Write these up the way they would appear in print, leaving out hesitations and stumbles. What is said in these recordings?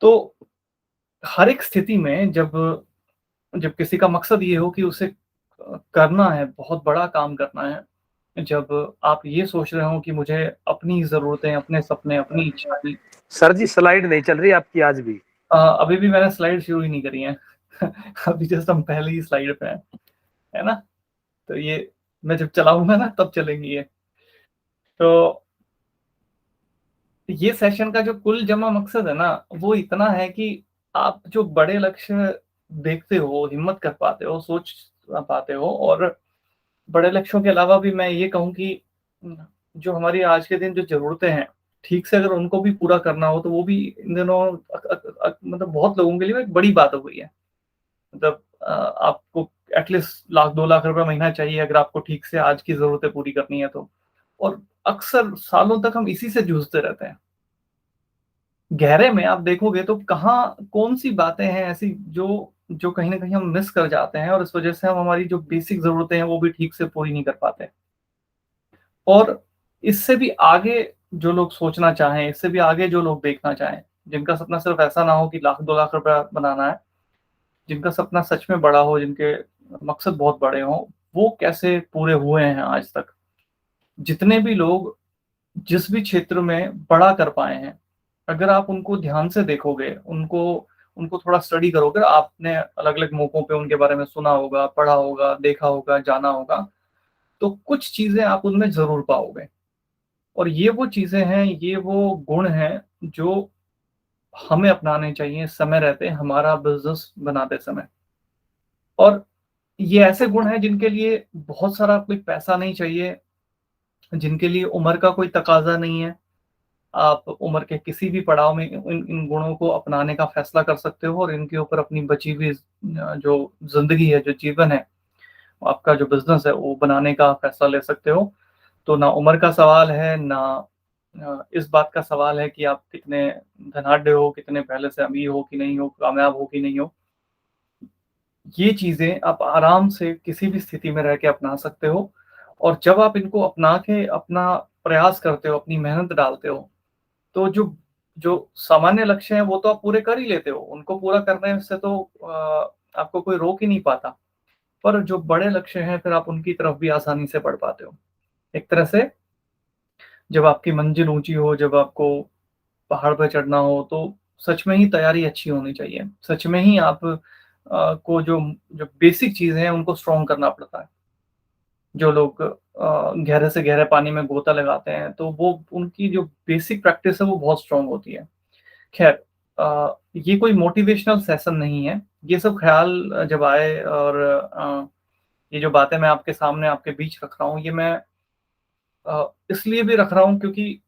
तो हर एक स्थिति में जब जब किसी का मकसद ये हो कि उसे करना है, बहुत बड़ा काम करना है, जब आप ये सोच रहे हो कि मुझे अपनी ज़रूरतें, अपने सपने, अपनी इच्छाएँ सर जी स्लाइड नहीं चल रही आपकी आज भी। अभी भी मैंने स्लाइड शुरू ही नहीं करी हैं। अभी जस्ट हम पहली ही स्लाइड पे हैं, है ना? तो ये मैं जब चलाऊँगा ना तब चलेंगी ये। तो ये सेशन का जो कुल जमा मकसद है ना, वो इतना है कि आप जो बड़े लक्ष्य देखते हो, हिम्मत कर पाते हो, सोच पाते हो और बड़े लक्ष्यों के अलावा भी मैं ये कहूँ कि जो हमारी आज के दिन जो ज़रूरतें हैं, ठीक से अगर उनको भी पूरा करना हो, तो वो भी इन दिनों मतलब बहुत लोगों के लिए एक बड़ी बात हो गई है। मतलब आपको एटलीस्ट लाख 2 लाख रुपए महीना चाहिए अगर आपको ठीक से आज की ज़रूरतें पूरी करनी है तो। और अक्सर सालों तक हम इसी से जूझते रहते हैं। गहरे में आप देखोगे तो कहाँ कौन-सी बातें हैं ऐसी जो जो कहीं न कहीं हम मिस कर जाते हैं और इस वज़ह से हम हमारी जो बेसिक ज़रूरतें हैं, वो भी ठीक से पूरी नहीं कर पाते। और इससे भी आगे जो लोग सोचना चाहें, इससे भी आगे जो लोग देखना चाहें, जिनका सपना सिर्फ़ ऐसा ना हो कि लाख 2 लाख रुपया बनाना है, जिनका सपना सच में बड़ा हो, जिनके मकसद बहुत बड़े हों, वो कैसे पूरे हुए हैं आज तक। जितने भी लोग जिस भी क्षेत्र में बड़ा कर पाए हैं, अगर आप उनको ध्यान से देखोगे, उनको उनको थोड़ा स्टडी करोगे, आपने अलग-अलग मौकों पे उनके बारे में सुना होगा, पढ़ा होगा, देखा होगा, जाना होगा, तो कुछ चीज़ें आप उनमें ज़रूर पाओगे। और ये वो चीज़ें हैं, ये वो गुण हैं, जो हमें अपनाने चाहिए समय रहते, हमारा बिज़नेस बनाते समय। और ये ऐसे गुण हैं जिनके लिए बहुत सारा कोई पैसा नहीं चाहिए, जिनके लिए उम्र का कोई तकाज़ा नहीं है। आप उम्र के किसी भी पड़ाव में इन इन गुणों को अपनाने का फैसला कर सकते हो और इनके ऊपर अपनी बची हुई जो ज़िंदगी है, जो जीवन है, आपका जो बिज़नेस है, वो बनाने का फैसला ले सकते हो। तो ना उम्र का सवाल है, ना इस बात का सवाल है कि आप कितने धनाढ्य हो, कितने पहले से अमीर हो कि नहीं हो, कामयाब हो कि नहीं हो। ये चीज़ें आप आराम से किसी भी स्थिति में रह के अपना सकते हो और जब आप इनको अपना के अपना प्रयास करते हो, अपनी मेहनत डालते हो, तो जो जो सामान्य लक्ष्य हैं, वो तो आप पूरे कर ही लेते हो। उनको पूरा करने से तो आपको कोई रोक ही नहीं पाता। पर जो बड़े लक्ष्य हैं, फिर आप उनकी तरफ भी आसानी से बढ़ पाते हो। एक तरह से जब आपकी मंजिल ऊँची हो, जब आपको पहाड़ पे चढ़ना हो, तो सच में ही तैयारी अच्छी होनी चाहिए। सच में ही आप को जो जो बेसिक चीज़ें हैं, उनको स्ट्रॉन्ग करना पड़ता है। जो लोग गहरे से गहरे पानी में गोता लगाते हैं, तो वो उनकी जो बेसिक प्रैक्टिस है, वो बहुत स्ट्रॉन्ग होती है। खैर ये कोई मोटिवेशनल सेशन नहीं है। ये सब ख़्याल जब आए और ये जो बातें मैं आपके सामने आपके बीच रख रहा हूँ, ये मैं इसलिए भी रख रहा हूँ क्योंकि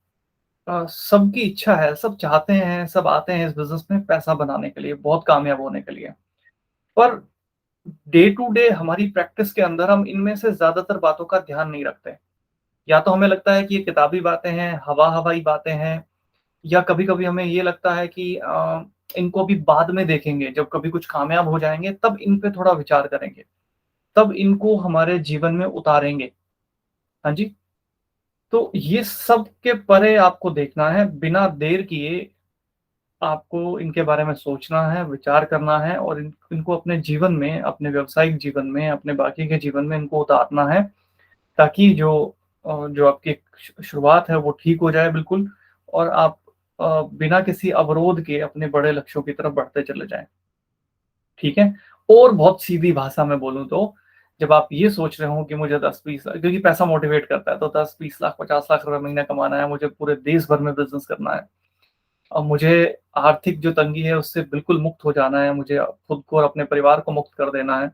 सबकी इच्छा है, सब चाहते हैं, सब आते हैं इस बिज़नेस में पैसा बनाने के लिए, बहुत कामयाब होने के लिए। पर डे टू डे हमारी प्रैक्टिस के अंदर हम इनमें से ज़्यादातर बातों का ध्यान नहीं रखते। या तो हमें लगता है कि ये किताबी बातें हैं, हवा-हवाई बातें हैं या कभी-कभी हमें ये लगता है कि इनको अभी बाद में देखेंगे, जब कभी कुछ कामयाब हो जाएँगे तब इन पे थोड़ा विचार करेंगे, तब इनको हमारे जीवन में उतारेंगे। हाँ जी, तो ये सब के परे आपको देखना है, बिना देर किए आपको इनके बारे में सोचना है, विचार करना है और इनको अपने जीवन में, अपने व्यावसायिक जीवन में, अपने बाकी के जीवन में इनको उतारना है, ताकि जो आपकी शुरुआत है वो ठीक हो जाए बिल्कुल और आप बिना किसी अवरोध के अपने बड़े लक्ष्यों की तरफ बढ़ते चले जाएँ। ठीक है? और बहुत सीधी भाषा में बोलूँ तो, जब आप ये सोच रहे हो कि मुझे 10-20 क्योंकि पैसा मोटिवेट करता है, तो 10-20 लाख, 50 लाख रुपए महीना कमाना है, मुझे पूरे देश भर में बिज़नेस करना है। अब मुझे आर्थिक जो तंगी है उससे बिल्कुल मुक्त हो जाना है, मुझे खुद को और अपने परिवार को मुक्त कर देना है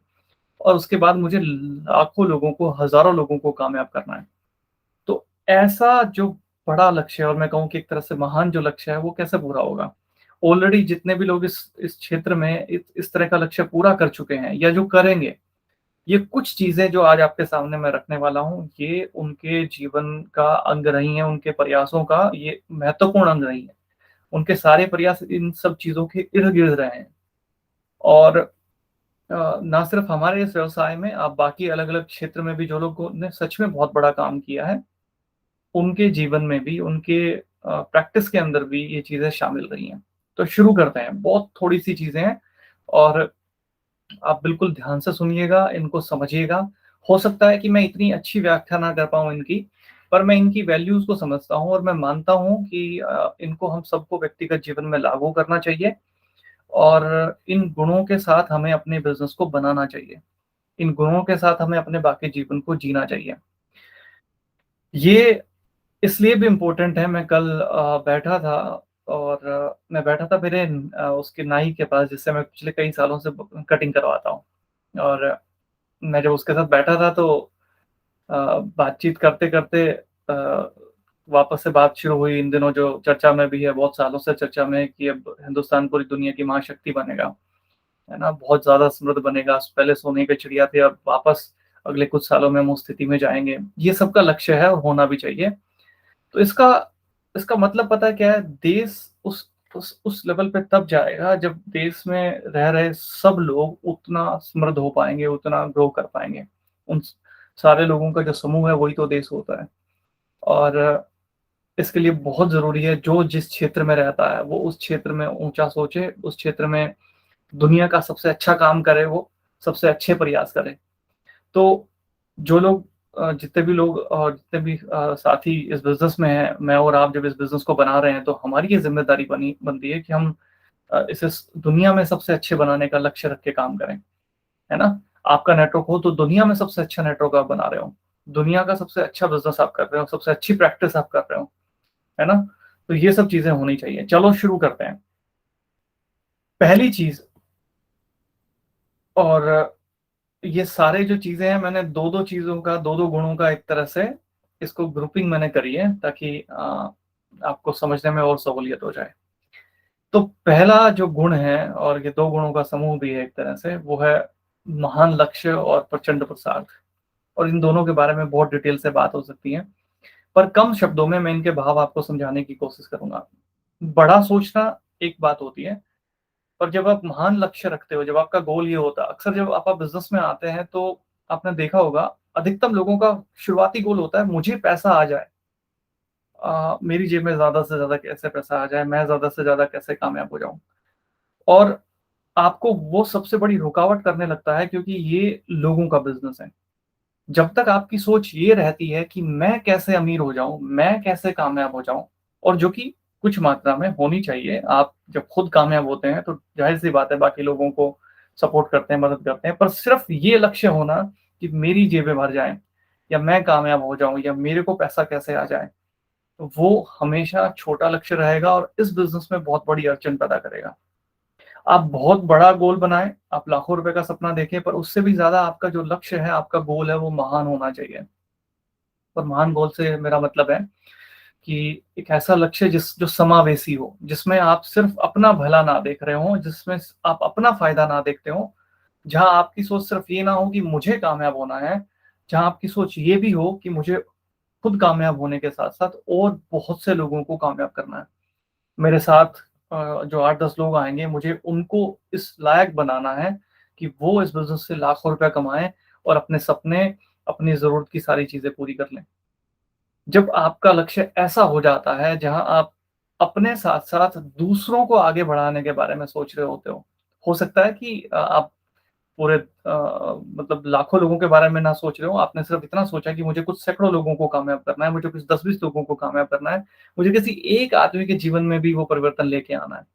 और उसके बाद मुझे लाखों लोगों को, हज़ारों लोगों को कामयाब करना है। तो ऐसा जो बड़ा लक्ष्य है और मैं कहूँ कि एक तरह से महान जो लक्ष्य है, वो कैसे पूरा होगा? ऑलरेडी जितने भी लोग इस क्षेत्र में इस तरह का लक्ष्य पूरा कर चुके हैं या जो करेंगे, ये कुछ चीज़ें जो आज आपके सामने मैं रखने वाला हूँ, ये उनके जीवन का अंग रही हैं, उनके प्रयासों का ये महत्वपूर्ण अंग रही हैं। उनके सारे प्रयास इन सब चीज़ों के इर्द-गिर्द रहे हैं और ना सिर्फ़ हमारे इस व्यवसाय में, आप बाकी अलग-अलग क्षेत्र में भी जो लोगों ने सच में बहुत बड़ा काम किया है, उनके जीवन में भी, उनके प्रैक्टिस के अंदर भी ये चीज़ें शामिल रही हैं। तो शुरू करते हैं, बहुत थोड़ी-सी चीज़ें हैं और आप बिल्कुल ध्यान से सुनिएगा, इनको समझिएगा। हो सकता है कि मैं इतनी अच्छी व्याख्या ना कर पाऊँ इनकी, पर मैं इनकी वैल्यूज़ को समझता हूँ और मैं मानता हूँ कि इनको हम सबको व्यक्तिगत जीवन में लागू करना चाहिए और इन गुणों के साथ हमें अपने बिज़नेस को बनाना चाहिए। इन गुणों के साथ हमें अपने बाकी जीवन को जीना चाहिए। ये इसलिए भी इम्पोर्टेंट है, मैं कल बैठा था और मैं बैठा था मेरे उसके नाई के पास जिससे मैं पिछले कई सालों से ब कटिंग करवाता हूँ और मैं जब उसके साथ बैठा था तो बातचीत करते-करते वापस से बात शुरू हुई इन दिनों जो चर्चा में भी है, बहुत सालों से चर्चा में है कि अब हिंदुस्तान पूरी दुनिया की महाशक्ति बनेगा, है ना? बहुत ज़्यादा समृद्ध बनेगा, पहले सोने की चिड़िया थे, अब वापस अगले कुछ सालों में हम उस स्थिति में जाएँगे। ये सबका लक्ष्य है और होना भी चाहिए। तो इसका इसका मतलब पता है क्या है? देश उस लेवल पे तब जाएगा जब देश में रह रहे सब लोग उतना समृद्ध हो पाएँगे, उतना ग्रो कर पाएँगे। उन सारे लोगों का जो समूह है वही तो देश होता है। और इसके लिए बहुत ज़रूरी है जो जिस क्षेत्र में रहता है वो उस क्षेत्र में ऊँचा सोचे, उस क्षेत्र में दुनिया का सबसे अच्छा काम करे वो, सबसे अच्छे प्रयास करे। तो जो लोग जितने भी लोग और जितने भी साथी इस बिज़नेस में हैं, मैं और आप जब इस बिज़नेस को बना रहे हैं, तो हमारी ये ज़िम्मेदारी बनी बनती है कि हम इसे स दुनिया में सबसे अच्छे बनाने का लक्ष्य रख के काम करें, है ना? आपका नेटवर्क हो तो दुनिया में सबसे अच्छा नेटवर्क आप बना रहे हो। दुनिया का सबसे अच्छा बिज़नेस आप कर रहे हो, सबसे अच्छी प्रैक्टिस आप कर रहे हो, है ना? तो ये सब चीज़ें होनी चाहिए। चलो शुरू करते हैं। पहली चीज़ और ये सारे जो चीज़ें हैं मैंने 2-2 चीज़ों का 2-2 गुणों का एक तरह से इसको ग्रुपिंग मैंने करी है ताकि आपको समझने में और सहूलियत हो जाए। तो पहला जो गुण है और ये 2 गुणों का समूह भी है एक तरह से, वो है महान लक्ष्य और प्रचंड पुरुषार्थ और इन दोनों के बारे में बहुत डिटेल से बात हो सकती है, पर कम शब्दों में मैं इनके भाव आपको समझाने की कोशिश करूँगा। बड़ा सोचना एक बात होती है और जब आप महान लक्ष्य रखते हो, जब आपका गोल ये होता है अक्सर जब आप बिज़नेस में आते हैं तो आपने देखा होगा अधिकतम लोगों का शुरुआती गोल होता है मुझे पैसा आ जाए। मेरी जेब में ज़्यादा से ज़्यादा कैसे पैसा आ जाए, मैं ज़्यादा से ज़्यादा कैसे कामयाब हो जाऊँ। और आपको वो सबसे बड़ी रुकावट करने लगता है क्योंकि ये लोगों का बिज़नेस है। जब तक आपकी सोच ये रहती है कि मैं कैसे अमीर हो जाऊँ, मैं कैसे कामयाब हो जाऊँ और जो कि कुछ मात्रा में होनी चाहिए। आप जब खुद कामयाब होते हैं तो ज़ाहिर-सी बात है बाकी लोगों को सपोर्ट करते हैं, मदद करते हैं। पर सिर्फ़ ये लक्ष्य होना कि मेरी जेबें भर जाएँ या मैं कामयाब हो जाऊँ या मेरे को पैसा कैसे आ जाए, तो वो हमेशा छोटा लक्ष्य रहेगा और इस बिज़नेस में बहुत बड़ी अड़चन पैदा करेगा। आप बहुत बड़ा गोल बनाएँ, आप लाखों रुपए का सपना देखें पर उससे भी ज़्यादा आपका जो लक्ष्य है, आपका गोल है वो महान होना चाहिए। और महान गोल से मेरा मतलब है कि एक ऐसा लक्ष्य जो समावेशी हो, जिसमें आप सिर्फ़ अपना भला ना देख रहे हों, जिसमें स आप अपना फ़ायदा ना देखते हों, जहाँ आपकी सोच सिर्फ़ ये ना हो कि मुझे कामयाब होना है, जहाँ आपकी सोच ये भी हो कि मुझे खुद कामयाब होने के साथ-साथ और बहुत से लोगों को कामयाब करना है। मेरे साथ जो 8-10 लोग आएँगे, मुझे उनको इस लायक बनाना है कि वो इस बिज़नेस से लाखों रुपए कमाएँ और अपने सपने, अपनी ज़रूरत की सारी चीज़ें पूरी कर लें। जब आपका लक्ष्य ऐसा हो जाता है, जहाँ आप अपने साथ-साथ दूसरों को आगे बढ़ाने के बारे में सोच रहे होते हो सकता है कि आप पूरे मतलब लाखों लोगों के बारे में ना सोच रहे हो, आपने सिर्फ़ इतना सोचा कि मुझे कुछ सैकड़ों लोगों को कामयाब करना है, मुझे कुछ 10-20 लोगों को कामयाब करना है, मुझे किसी एक आदमी के जीवन में भी वो परिवर्तन लेके आना है।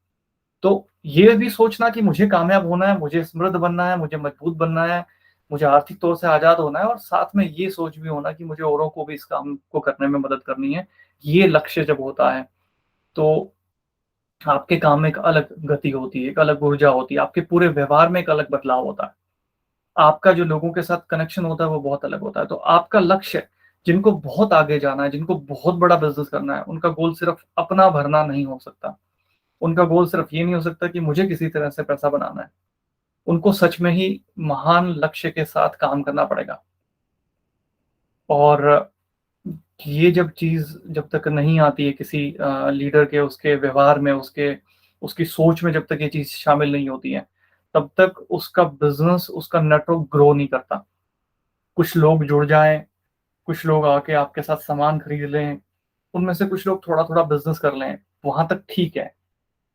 तो ये भी सोचना कि मुझे कामयाब होना है, मुझे समृद्ध बनना है, मुझे मजबूत बनना है, मुझे आर्थिक तौर से आज़ाद होना है और साथ में ये सोच भी होना कि मुझे औरों को भी इस काम को करने में मदद करनी है। ये लक्ष्य जब होता है, तो आपके काम में एक अलग गति होती है, एक अलग ऊर्जा होती है, आपके पूरे व्यवहार में एक अलग बदलाव होता है। आपका जो लोगों के साथ कनेक्शन होता है, वो बहुत अलग होता है। तो आपका लक्ष्य जिनको बहुत आगे जाना है, जिनको बहुत बड़ा बिज़नेस करना है, उनका गोल सिर्फ़ अपना भरना नहीं हो सकता। उनका गोल सिर्फ़ ये नहीं हो सकता कि मुझे किसी तरह से पैसा बनाना है। उनको सच में ही महान लक्ष्य के साथ काम करना पड़ेगा। और ये जब चीज़ जब तक नहीं आती है किसी लीडर के उसके व्यवहार में, उसकी सोच में जब तक ये चीज़ शामिल नहीं होती है, तब तक उसका बिज़नेस, उसका नेटवर्क ग्रो नहीं करता। कुछ लोग जुड़ जाएँ, कुछ लोग आके आपके साथ सामान खरीद लें, उनमें से कुछ लोग थोड़ा-थोड़ा बिज़नेस कर लें, वहाँ तक ठीक है।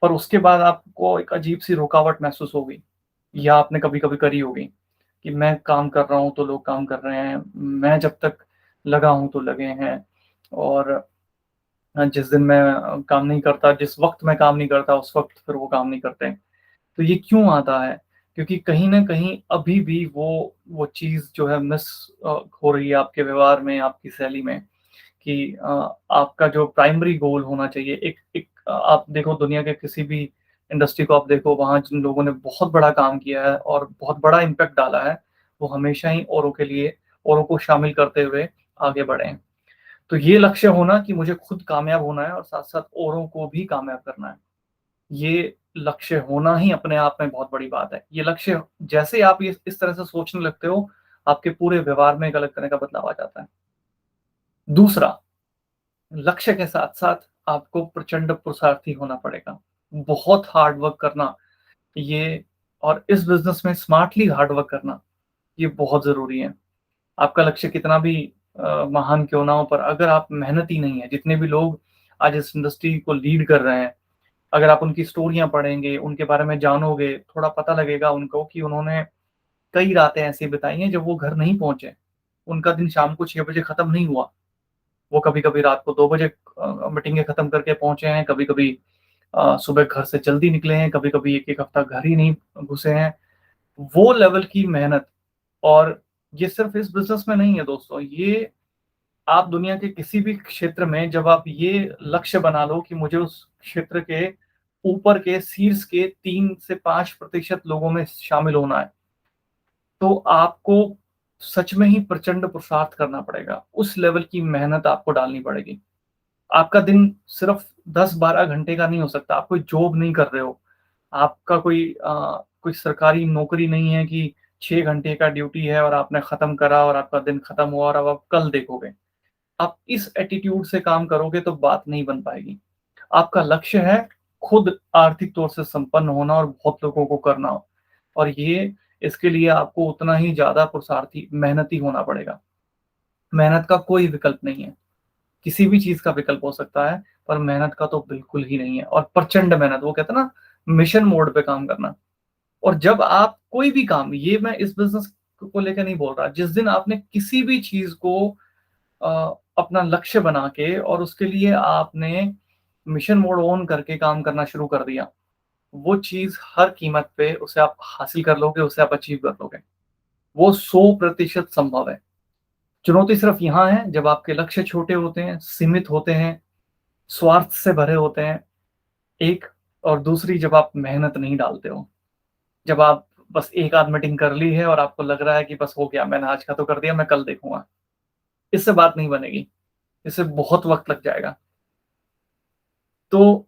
पर उसके बाद आपको एक अजीब-सी रुकावट महसूस होगी या आपने कभी-कभी करी होगी कि मैं काम कर रहा हूँ, तो लोग काम कर रहे हैं, मैं जब तक लगा हूँ, तो लगे हैं और जिस दिन मैं काम नहीं करता, जिस वक़्त मैं काम नहीं करता, उस वक़्त फिर वो काम नहीं करते। तो ये क्यों आता है? क्योंकि कहीं न कहीं अभी भी वो चीज़ जो है मिस हो रही है आपके व्यवहार में, आपकी शैली में कि आपका जो प्राइमरी गोल होना चाहिए एक एक आप देखो दुनिया के किसी भी इंडस्ट्री को आप देखो, वहाँ जिन लोगों ने बहुत बड़ा काम किया है और बहुत बड़ा इम्पैक्ट डाला है, वो हमेशा ही औरों के लिए औरों को शामिल करते हुए आगे बढ़े हैं। तो ये लक्ष्य होना कि मुझे खुद कामयाब होना है और साथ-साथ औरों को भी कामयाब करना है। ये लक्ष्य होना ही अपने आप में बहुत बड़ी बात है। ये लक्ष्य जैसे आप ये इस तरह से सोचने लगते हो, आपके पूरे व्यवहार में एक अलग तरह का बदलाव आ जाता है। दूसरा, लक्ष्य के साथ-साथ आपको प्रचंड पुरुषार्थी होना पड़ेगा। बहुत हार्ड वर्क करना, ये और इस बिज़नेस में स्मार्टली हार्ड वर्क करना, ये बहुत ज़रूरी है। आपका लक्ष्य कितना भी महान क्यों ना हो, पर अगर आप मेहनती नहीं हैं, जितने भी लोग आज इस इंडस्ट्री को लीड कर रहे हैं, अगर आप उनकी स्टोरियाँ पढ़ेंगे, उनके बारे में जानोगे, थोड़ा पता लगेगा उनको कि उन्होंने कई रातें ऐसी बिताई हैं जब वो घर नहीं पहुँचे। उनका दिन शाम को 6 बजे खत्म नहीं हुआ। वो कभी-कभी रात को 2 बजे मीटिंगें खत्म करके पहुँचे हैं, कभी-कभी सुबह घर से जल्दी निकले हैं, कभी-कभी 1-1 हफ्ता घर ही नहीं घुसे हैं। वो लेवल की मेहनत और ये सिर्फ़ इस बिज़नेस में नहीं है दोस्तों, ये आप दुनिया के किसी भी क्षेत्र में जब आप ये लक्ष्य बना लो कि मुझे उस क्षेत्र के ऊपर के शीर्ष के 3 से 5% लोगों में शामिल होना है, तो आपको सच में ही प्रचंड पुरुषार्थ करना पड़ेगा। उस लेवल की मेहनत आपको डालनी पड़ेगी। आपका दिन सिर्फ़ 10-12 घंटे का नहीं हो सकता, आप कोई जॉब नहीं कर रहे हो। आपका कोई सरकारी नौकरी नहीं है कि 6 घंटे का ड्यूटी है और आपने खत्म करा और आपका दिन खत्म हुआ और अब आप कल देखोगे। आप इस एटीट्यूड से काम करोगे तो बात नहीं बन पाएगी। आपका लक्ष्य है खुद आर्थिक तौर से संपन्न होना और बहुत लोगों को करना हो और ये इसके लिए आपको उतना ही ज़्यादा पुरुषार्थी, मेहनती होना पड़ेगा। मेहनत का कोई विकल्प नहीं है। किसी भी चीज़ का विकल्प हो सकता है, पर मेहनत का तो बिल्कुल ही नहीं है और प्रचंड मेहनत, वो कहते हैं ना मिशन मोड पे काम करना। और जब आप कोई भी काम, ये मैं इस बिज़नेस को लेके नहीं बोल रहा, जिस दिन आपने किसी भी चीज़ को अपना लक्ष्य बना के और उसके लिए आपने मिशन मोड ऑन करके काम करना शुरू कर दिया, वो चीज़ हर कीमत पे उसे आप हासिल कर लोगे, उसे आप अचीव कर लोगे। वो 100% संभव है। चुनौती सिर्फ़ यहाँ है जब आपके लक्ष्य छोटे होते हैं, सीमित होते हैं, स्वार्थ से भरे होते हैं, एक और दूसरी जब आप मेहनत नहीं डालते हो। जब आप बस एक आध मीटिंग कर ली है और आपको लग रहा है कि बस हो गया, मैंने आज का तो कर दिया, मैं कल देखूँगा। इससे बात नहीं बनेगी, इससे बहुत वक़्त लग जाएगा। तो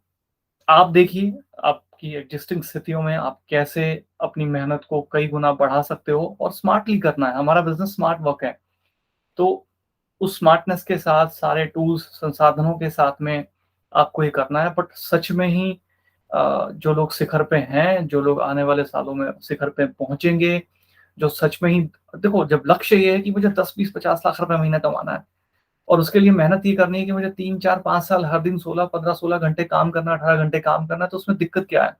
आप देखिए, आपकी एग्ज़िस्टिंग स्थितियों में आप कैसे अपनी मेहनत को कई गुना बढ़ा सकते हो और स्मार्टली करना है। हमारा बिज़नेस स्मार्ट वर्क है, तो उस स्मार्टनेस के साथ सारे टूल्स, संसाधनों के साथ में आपको ये करना है। बट सच में ही जो लोग शिखर पे हैं, जो लोग आने वाले सालों में शिखर पे पहुँचेंगे, जो सच में ही देखो, जब लक्ष्य ये है कि मुझे 10, 20, 50 लाख रुपए महीने कमाना है और उसके लिए मेहनत ये करनी है कि मुझे 3, 4, 5 साल हर दिन 16, 15, 16 घंटे काम करना है, 18 घंटे काम करना है, तो उसमें दिक्कत क्या है?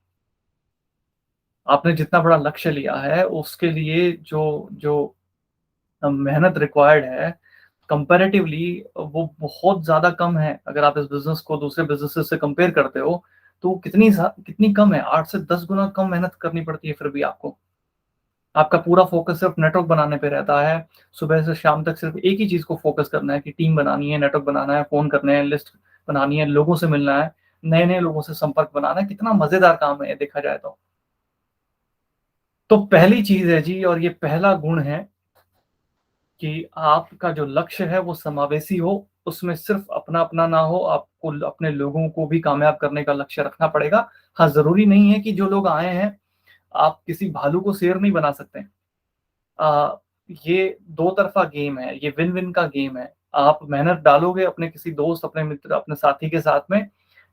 आपने जितना बड़ा लक्ष्य लिया है, उसके लिए जो जो मेहनत रिक्वायर्ड है, कंपैरेटिवली वो बहुत ज़्यादा कम है। अगर आप इस बिज़नेस को दूसरे बिज़नेसेस से कंपेयर करते हो, तो कितनी कम है, 8 से 10 गुना कम मेहनत करनी पड़ती है फिर भी आपको। आपका पूरा फ़ोकस सिर्फ़ नेटवर्क बनाने पे रहता है। सुबह से शाम तक सिर्फ़ एक ही चीज़ को फ़ोकस करना है कि टीम बनानी है, नेटवर्क बनाना है, फ़ोन करने हैं, लिस्ट बनानी है, लोगों से मिलना है, नए-नए लोगों से संपर्क बनाना है। कितना मज़ेदार काम है ये देखा जाए तो। तो पहली चीज़ है जी, और ये पहला गुण है कि आपका जो लक्ष्य है वो समावेशी हो, उसमें सिर्फ़ अपना-अपना ना हो, आपको अपने लोगों को भी कामयाब करने का लक्ष्य रखना पड़ेगा। हाँ, ज़रूरी नहीं है कि जो लोग आए हैं, आप किसी भालू को शेर नहीं बना सकते। अ, ये दो तरफ़ा गेम है, ये विन-विन का गेम है। आप मेहनत डालोगे अपने किसी दोस्त, अपने मित्र, अपने साथी के साथ में,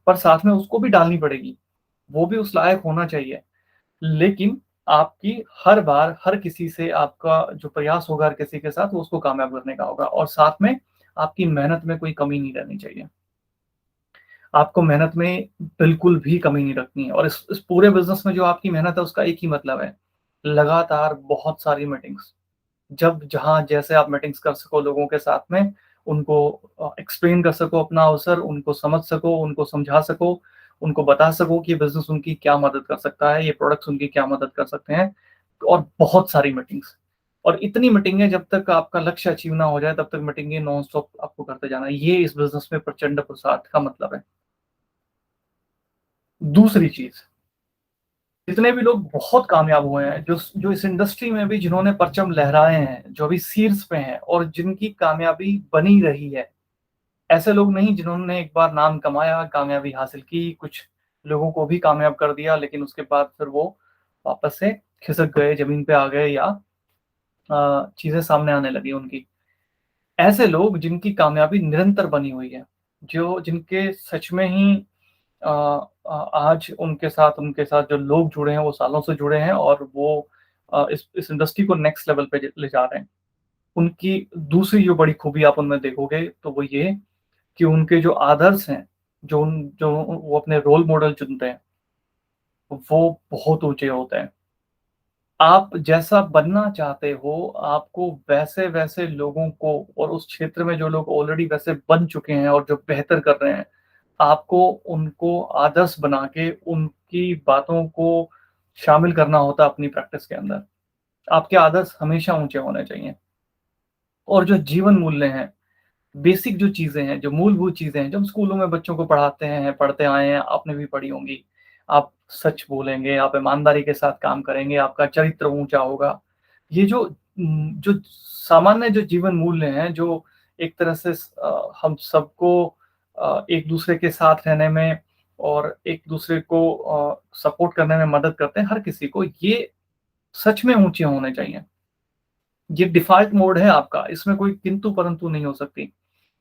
पर साथ में उसको भी डालनी पड़ेगी। वो भी उस लायक होना चाहिए। लेकिन आपकी हर बार, हर किसी से आपका जो प्रयास होगा हर किसी के साथ, वो उसको कामयाब करने का होगा और साथ में आपकी मेहनत में कोई कमी नहीं रहनी चाहिए। आपको मेहनत में बिल्कुल भी कमी नहीं रखनी है और इस पूरे बिज़नेस में जो आपकी मेहनत है उसका एक ही मतलब है, लगातार बहुत सारी मीटिंग्स। जब जहाँ जैसे आप मीटिंग्स कर सको लोगों के साथ में, उनको एक्सप्लेन कर सको अपना अवसर, उनको समझ सको, उनको समझा सको, उनको बता सको कि बिज़नेस उनकी क्या मदद कर सकता है, ये प्रोडक्ट्स उनकी क्या मदद कर सकते हैं और बहुत सारी मीटिंग्स। और इतनी मीटिंगें जब तक आपका लक्ष्य अचीव ना हो जाए तब तक मीटिंगें नॉन स्टॉप आपको करते जाना है। ये इस बिज़नेस में प्रचंड पुरुषार्थ का मतलब है। दूसरी चीज़, जितने भी लोग बहुत कामयाब हुए हैं, जो जो इस इंडस्ट्री में भी जिन्होंने परचम लहराए हैं, जो अभी शीर्ष पे हैं और जिनकी कामयाबी बनी रही है, ऐसे लोग नहीं जिन्होंने एक बार नाम कमाया, कामयाबी हासिल की, कुछ लोगों को भी कामयाब कर दिया लेकिन उसके बाद फिर वो वापस से खिसक गए, ज़मीन पे आ गए या चीज़ें सामने आने लगी उनकी। ऐसे लोग जिनकी कामयाबी निरंतर बनी हुई है, जो जिनके सच में ही अ आज उनके साथ जो लोग जुड़े हैं, वो सालों से जुड़े हैं और वो इस इंडस्ट्री को नेक्स्ट लेवल पे ले जा रहे हैं। उनकी दूसरी जो बड़ी खूबी आप उनमें देखोगे, तो वो ये कि उनके जो आदर्श हैं, जो वो अपने रोल मॉडल चुनते हैं, वो बहुत ऊँचे होते हैं। आप जैसा बनना चाहते हो, आपको वैसे-वैसे लोगों को और उस क्षेत्र में जो लोग ऑलरेडी वैसे बन चुके हैं और जो बेहतर कर रहे हैं, आपको उनको आदर्श बना के उनकी बातों को शामिल करना होता है अपनी प्रैक्टिस के अंदर। आपके आदर्श हमेशा ऊँचे होने चाहिए और जो जीवन मूल्य हैं, बेसिक जो चीज़ें हैं, जो मूलभूत चीज़ें हैं, जो हम स्कूलों में बच्चों को पढ़ाते हैं, पढ़ते आए हैं, आपने भी पढ़ी होंगी। आप सच बोलेंगे, आप ईमानदारी के साथ काम करेंगे, आपका चरित्र ऊँचा होगा। ये जो सामान्य जो जीवन मूल्य हैं, जो एक तरह से हम सबको एक-दूसरे के साथ रहने में और एक-दूसरे को सपोर्ट करने में मदद करते हैं, हर किसी को, ये सच में ऊँचे होने चाहिए। ये डिफ़ॉल्ट मोड है आपका, इसमें कोई किंतु-परंतु नहीं हो सकती।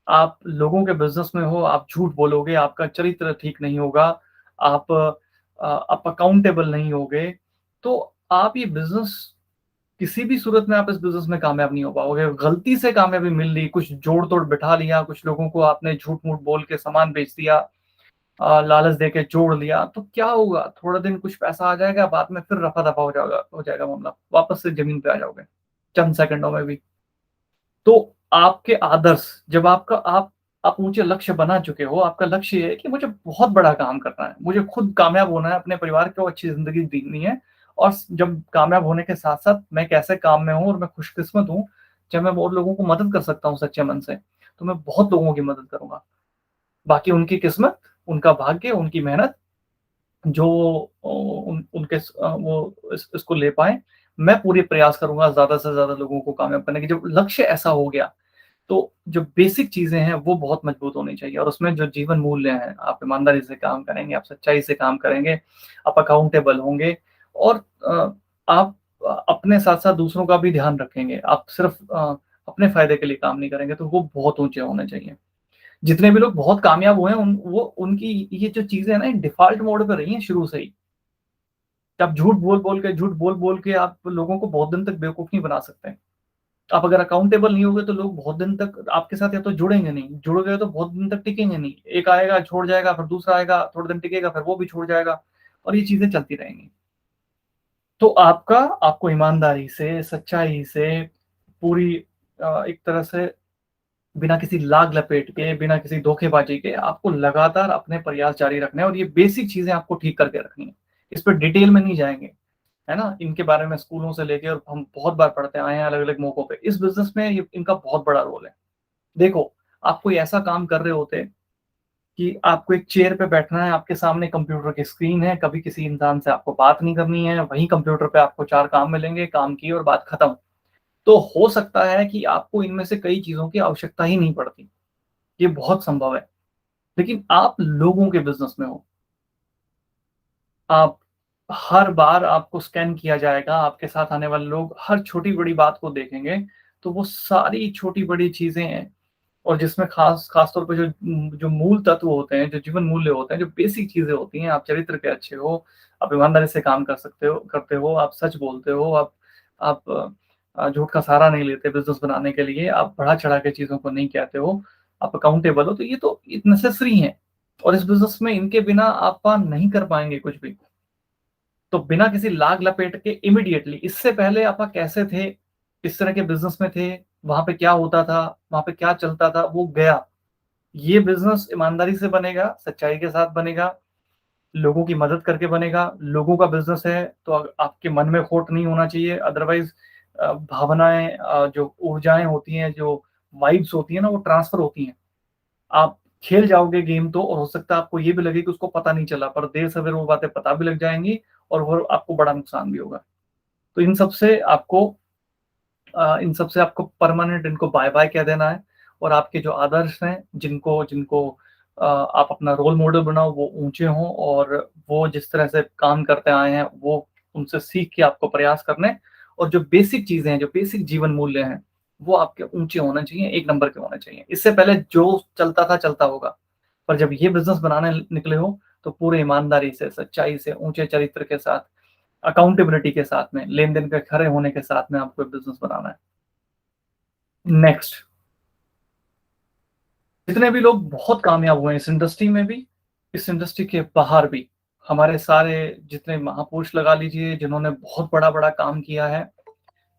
आप लोगों के बिज़नेस में हो, आप झूठ बोलोगे, आपका चरित्र ठीक नहीं होगा, आप अकाउंटेबल नहीं होगे, तो आप ये बिज़नेस किसी भी सूरत में आप इस बिज़नेस में कामयाब नहीं हो पाओगे। गलती से कामयाबी मिल ली, कुछ जोड़-तोड़ बिठा लिया, कुछ लोगों को आपने झूठ-मूठ बोल के सामान बेच दिया, लालच देके जोड़ लिया, तो क्या होगा? थोड़ा दिन कुछ पैसा आ जाएगा, बाद में फिर रफा-दफा हो जाएगा मामला, वापस से ज़मीन पे आ जाओगे, चंद सेकंडों में भी। तो आपके आदर्श जब आप ऊँचे लक्ष्य बना चुके हो, आपका लक्ष्य ये है कि मुझे बहुत बड़ा काम करना है, मुझे खुद कामयाब होना है, अपने परिवार को अच्छी ज़िंदगी जीनी है और जब कामयाब होने के साथ-साथ मैं एक ऐसे काम में हूँ और मैं खुशकिस्मत हूँ, जब मैं और लोगों को मदद कर सकता हूँ सच्चे मन से, तो मैं बहुत लोगों की मदद करूँगा। बाकी उनकी किस्मत, उनका भाग्य, उनकी मेहनत जो वो इसको ले पाएँ, मैं पूरे प्रयास करूँगा ज़्यादा से ज़्यादा लोगों को कामयाब करने की। जब लक्ष्य ऐसा हो गया तो जो बेसिक चीज़ें हैं वो बहुत मजबूत होनी चाहिए और उसमें जो जीवन मूल्य हैं, आप ईमानदारी से काम करेंगे, आप सच्चाई से काम करेंगे, आप अकाउंटेबल होंगे और आप अपने साथ-साथ दूसरों का भी ध्यान रखेंगे। आप सिर्फ़ अपने फ़ायदे के लिए काम नहीं करेंगे, तो वो बहुत ऊँचे होने चाहिए। जितने भी लोग बहुत कामयाब हुए हैं उनकी ये जो चीज़ें हैं ना, डिफ़ॉल्ट मोड पे रही हैं शुरू से ही। आप झूठ बोल-बोल के आप लोगों को बहुत दिन तक बेवकूफ़ नहीं बना सकते। आप अगर अकाउंटेबल नहीं होगे तो लोग बहुत दिन तक आपके साथ या तो जुड़ेंगे नहीं, जुड़ गए तो बहुत दिन तक टिकेंगे नहीं। एक आएगा, छोड़ जाएगा, फिर दूसरा आएगा, थोड़े दिन टिकेगा, फिर वो भी छोड़ जाएगा और ये चीज़ें चलती रहेंगी। तो आपको ईमानदारी से, सच्चाई से, पूरी एक तरह से बिना किसी लाग लपेट के, बिना किसी धोखेबाजी के आपको लगातार अपने प्रयास जारी रखने हैं और ये बेसिक चीज़ें आपको ठीक करके रखनी है। इस पे डिटेल में नहीं जाएँगे। है ना? इनके बारे में स्कूलों से लेके और हम बहुत बार पढ़ते आए हैं अलग-अलग मौकों पे। इस बिज़नेस में ये इनका बहुत बड़ा रोल है। देखो, आप कोई ऐसा काम कर रहे होते कि आपको एक चेयर पे बैठना है, आपके सामने कंप्यूटर की स्क्रीन है, कभी किसी इंसान से आपको बात नहीं करनी है, वहीं कंप्यूटर पे आपको 4 काम मिलेंगे, काम किए और बात खत्म। तो हो सकता है कि आपको इनमें से कई चीज़ों की आवश्यकता ही नहीं पड़ती, ये बहुत संभव है। लेकिन आप लोगों के बिज़नेस में हो, आप हर बार आपको स्कैन किया जाएगा, आपके साथ आने वाले लोग हर छोटी-बड़ी बात को देखेंगे, तो वो सारी छोटी-बड़ी चीज़ें हैं और जिसमें ख़ास तौर पे जो मूल तत्व होते हैं, जो जीवन मूल्य होते हैं, जो बेसिक चीज़ें होती हैं, आप चरित्र के अच्छे हो, आप ईमानदारी से काम करते हो, आप सच बोलते हो, आप झूठ का सहारा नहीं लेते बिज़नेस बनाने के लिए, आप बढ़ा-चढ़ा के चीज़ों को नहीं कहते हो, आप अकाउंटेबल हो, तो ये तो नेसेसरी हैं। और इस बिज़नेस में इनके बिना आप नहीं कर पाएँगे कुछ भी। तो बिना किसी लाग लपेट के इमीडिएटली, इससे पहले आप कैसे थे, किस तरह के बिज़नेस में थे, वहाँ पे क्या होता था, वहाँ पे क्या चलता था, वो गया। ये बिज़नेस ईमानदारी से बनेगा, सच्चाई के साथ बनेगा, लोगों की मदद करके बनेगा। लोगों का बिज़नेस है तो आपके मन में खोट नहीं होना चाहिए, अदरवाइज़ भावनाएँ, जो ऊर्जाएँ होती हैं, जो वाइब्स होती हैं ना, वो ट्रांसफ़र होती हैं। आप खेल जाओगे गेम तो, और हो सकता है आपको ये भी लगे कि उसको पता नहीं चला, पर देर-सवेर वो बातें पता भी लग जाएँगी और वो आपको बड़ा नुकसान भी होगा। तो इन सब से आपको परमानेंट इनको बाय-बाय कह देना है, और आपके जो आदर्श हैं, जिनको जिनको आप अपना रोल मॉडल बनाओ, वो ऊँचे हों, और वो जिस तरह से काम करते आए हैं, वो उनसे सीख के आपको प्रयास करने, और जो बेसिक चीज़ें हैं, जो बेसिक जीवन मूल्य हैं, वो आपके ऊँचे होने चाहिए, 1 नंबर के होने चाहिए। इससे पहले जो चलता था, चलता होगा, पर जब ये बिज़नेस बनाने निकले हो, तो पूरे ईमानदारी से, सच्चाई से, ऊँचे चरित्र के साथ, अकाउंटेबिलिटी के साथ में, लेन-देन के खरे होने के साथ में आपको बिज़नेस बनाना है। नेक्स्ट, जितने भी लोग बहुत कामयाब हुए हैं इस इंडस्ट्री में भी, इस इंडस्ट्री के बाहर भी, हमारे सारे जितने महापुरुष लगा लीजिए, जिन्होंने बहुत बड़ा-बड़ा काम किया है,